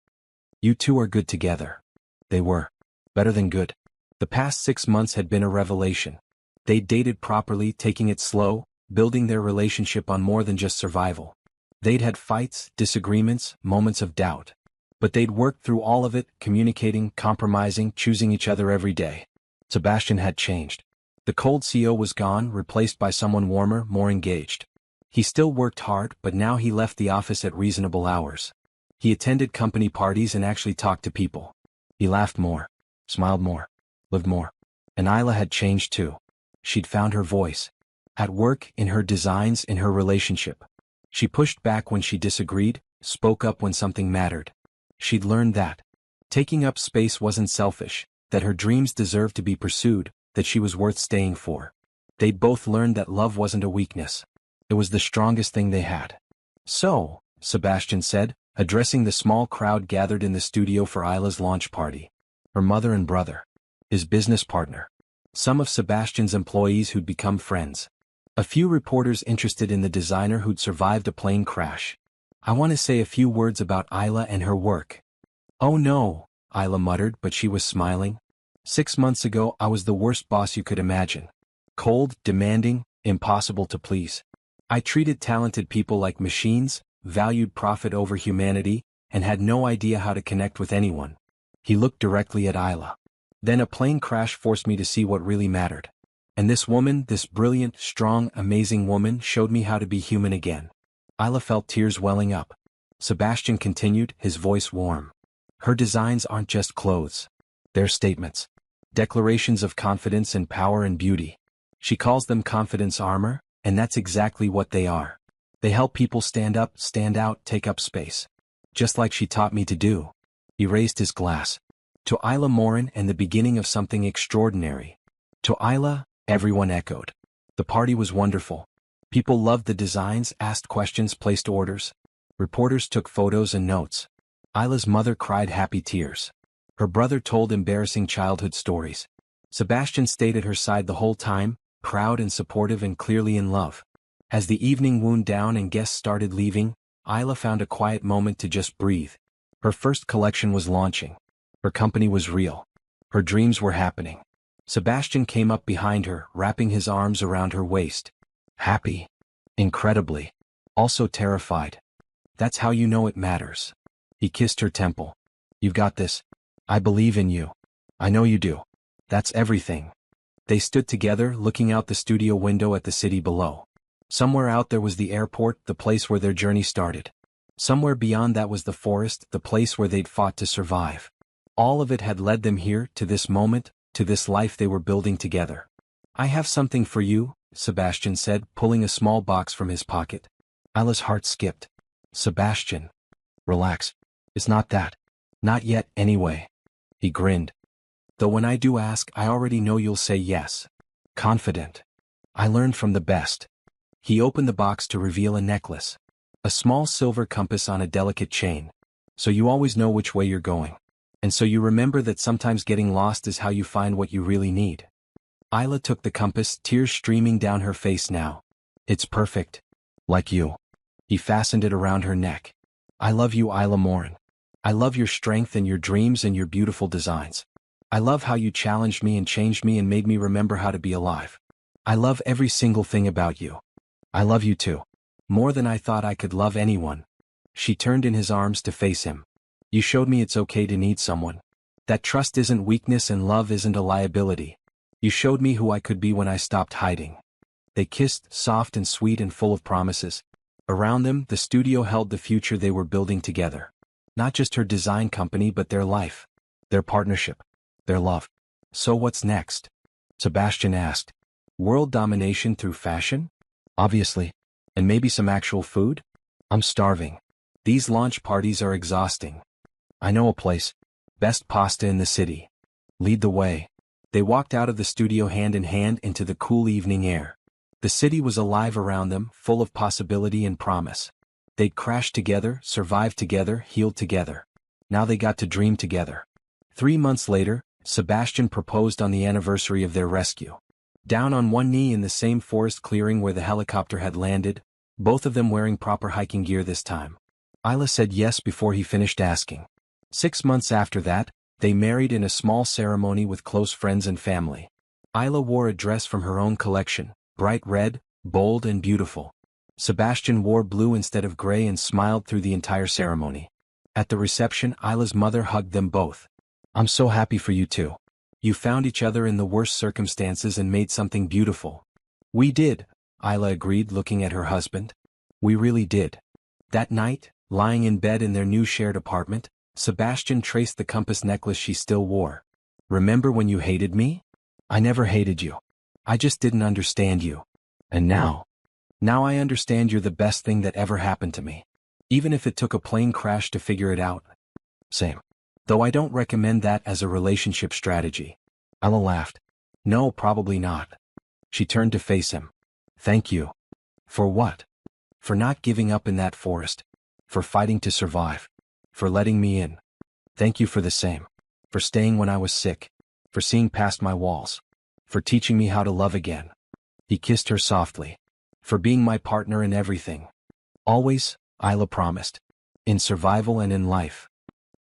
You two are good together. They were. Better than good. The past 6 months had been a revelation. They dated properly, taking it slow, building their relationship on more than just survival. They'd had fights, disagreements, moments of doubt. But they'd worked through all of it, communicating, compromising, choosing each other every day. Sebastian had changed. The cold CEO was gone, replaced by someone warmer, more engaged. He still worked hard, but now he left the office at reasonable hours. He attended company parties and actually talked to people. He laughed more, smiled more, lived more. And Isla had changed too. She'd found her voice. At work, in her designs, in her relationship. She pushed back when she disagreed, spoke up when something mattered. She'd learned that taking up space wasn't selfish, that her dreams deserved to be pursued, that she was worth staying for. They'd both learned that love wasn't a weakness. It was the strongest thing they had. So, Sebastian said, addressing the small crowd gathered in the studio for Isla's launch party. Her mother and brother. His business partner. Some of Sebastian's employees who'd become friends. A few reporters interested in the designer who'd survived a plane crash. I want to say a few words about Isla and her work. Oh no, Isla muttered, but she was smiling. 6 months ago I was the worst boss you could imagine. Cold, demanding, impossible to please. I treated talented people like machines, valued profit over humanity, and had no idea how to connect with anyone. He looked directly at Isla. Then a plane crash forced me to see what really mattered. And this woman, this brilliant, strong, amazing woman, showed me how to be human again. Isla felt tears welling up. Sebastian continued, his voice warm. Her designs aren't just clothes. They're statements. Declarations of confidence and power and beauty. She calls them confidence armor, and that's exactly what they are. They help people stand up, stand out, take up space. Just like she taught me to do. He raised his glass. To Isla Morin and the beginning of something extraordinary. To Isla, everyone echoed. The party was wonderful. People loved the designs, asked questions, placed orders. Reporters took photos and notes. Isla's mother cried happy tears. Her brother told embarrassing childhood stories. Sebastian stayed at her side the whole time, proud and supportive and clearly in love. As the evening wound down and guests started leaving, Isla found a quiet moment to just breathe. Her first collection was launching. Her company was real. Her dreams were happening. Sebastian came up behind her, wrapping his arms around her waist. Happy. Incredibly. Also terrified. That's how you know it matters. He kissed her temple. You've got this. I believe in you. I know you do. That's everything. They stood together, looking out the studio window at the city below. Somewhere out there was the airport, the place where their journey started. Somewhere beyond that was the forest, the place where they'd fought to survive. All of it had led them here, to this moment, to this life they were building together. I have something for you, Sebastian said, pulling a small box from his pocket. Isla's heart skipped. Sebastian. Relax. It's not that. Not yet, anyway. He grinned. Though when I do ask, I already know you'll say yes. Confident. I learned from the best. He opened the box to reveal a necklace. A small silver compass on a delicate chain. So you always know which way you're going. And so you remember that sometimes getting lost is how you find what you really need. Isla took the compass, tears streaming down her face now. It's perfect. Like you. He fastened it around her neck. I love you, Isla Morin. I love your strength and your dreams and your beautiful designs. I love how you challenged me and changed me and made me remember how to be alive. I love every single thing about you. I love you too. More than I thought I could love anyone. She turned in his arms to face him. You showed me it's okay to need someone. That trust isn't weakness and love isn't a liability. You showed me who I could be when I stopped hiding. They kissed, soft and sweet and full of promises. Around them, the studio held the future they were building together. Not just her design company but their life. Their partnership. Their love. So what's next? Sebastian asked. World domination through fashion? Obviously. And maybe some actual food? I'm starving. These launch parties are exhausting. I know a place. Best pasta in the city. Lead the way. They walked out of the studio hand in hand into the cool evening air. The city was alive around them, full of possibility and promise. They'd crashed together, survived together, healed together. Now they got to dream together. 3 months later, Sebastian proposed on the anniversary of their rescue. Down on one knee in the same forest clearing where the helicopter had landed, both of them wearing proper hiking gear this time. Isla said yes before he finished asking. 6 months after that, they married in a small ceremony with close friends and family. Isla wore a dress from her own collection, bright red, bold and beautiful. Sebastian wore blue instead of gray and smiled through the entire ceremony. At the reception, Isla's mother hugged them both. I'm so happy for you two. You found each other in the worst circumstances and made something beautiful. We did, Isla agreed, looking at her husband. We really did. That night, lying in bed in their new shared apartment, Sebastian traced the compass necklace she still wore. Remember when you hated me? I never hated you. I just didn't understand you. And now I understand you're the best thing that ever happened to me. Even if it took a plane crash to figure it out. Same. Though I don't recommend that as a relationship strategy. Ella laughed. No, probably not. She turned to face him. Thank you. For what? For not giving up in that forest. For fighting to survive. For letting me in. Thank you for the same. For staying when I was sick. For seeing past my walls. For teaching me how to love again. He kissed her softly. For being my partner in everything. Always, Isla promised. In survival and in life.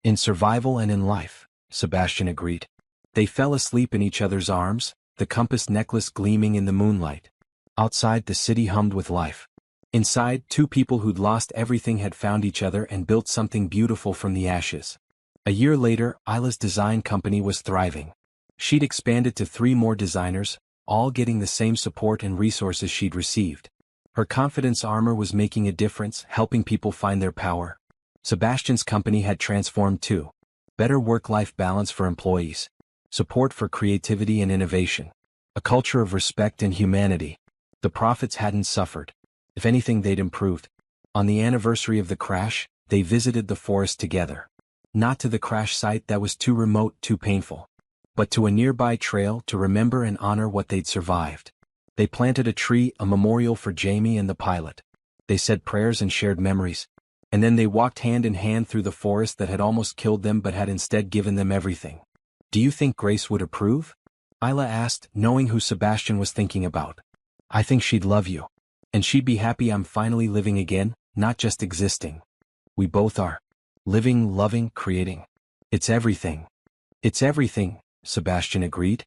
In survival and in life, Sebastian agreed. They fell asleep in each other's arms, the compass necklace gleaming in the moonlight. Outside, the city hummed with life. Inside, two people who'd lost everything had found each other and built something beautiful from the ashes. A year later, Isla's design company was thriving. She'd expanded to 3 more designers, all getting the same support and resources she'd received. Her confidence armor was making a difference, helping people find their power. Sebastian's company had transformed too. Better work-life balance for employees. Support for creativity and innovation. A culture of respect and humanity. The profits hadn't suffered. If anything, they'd improved. On the anniversary of the crash, they visited the forest together. Not to the crash site that was too remote, too painful, but to a nearby trail to remember and honor what they'd survived. They planted a tree, a memorial for Jamie and the pilot. They said prayers and shared memories. And then they walked hand in hand through the forest that had almost killed them but had instead given them everything. Do you think Grace would approve? Isla asked, knowing who Sebastian was thinking about. I think she'd love you. And she'd be happy I'm finally living again, not just existing. We both are. Living, loving, creating. It's everything. It's everything, Sebastian agreed.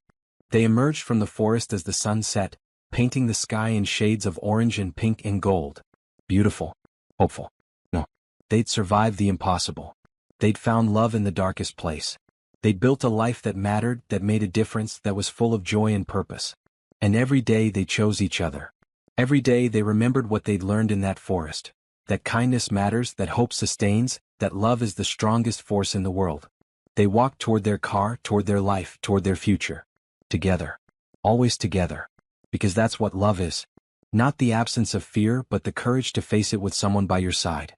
They emerged from the forest as the sun set, painting the sky in shades of orange and pink and gold. Beautiful. Hopeful. No. They'd survived the impossible. They'd found love in the darkest place. They'd built a life that mattered, that made a difference, that was full of joy and purpose. And every day they chose each other. Every day they remembered what they'd learned in that forest. That kindness matters, that hope sustains, that love is the strongest force in the world. They walked toward their car, toward their life, toward their future. Together. Always together. Because that's what love is. Not the absence of fear, but the courage to face it with someone by your side.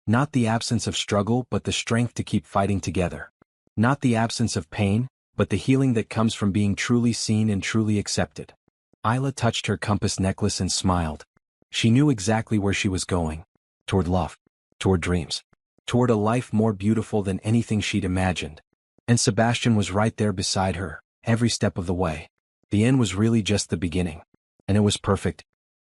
Not the absence of struggle, but the strength to keep fighting together. Not the absence of pain, but the healing that comes from being truly seen and truly accepted. Isla touched her compass necklace and smiled. She knew exactly where she was going. Toward love. Toward dreams. Toward a life more beautiful than anything she'd imagined. And Sebastian was right there beside her, every step of the way. The end was really just the beginning. And it was perfect,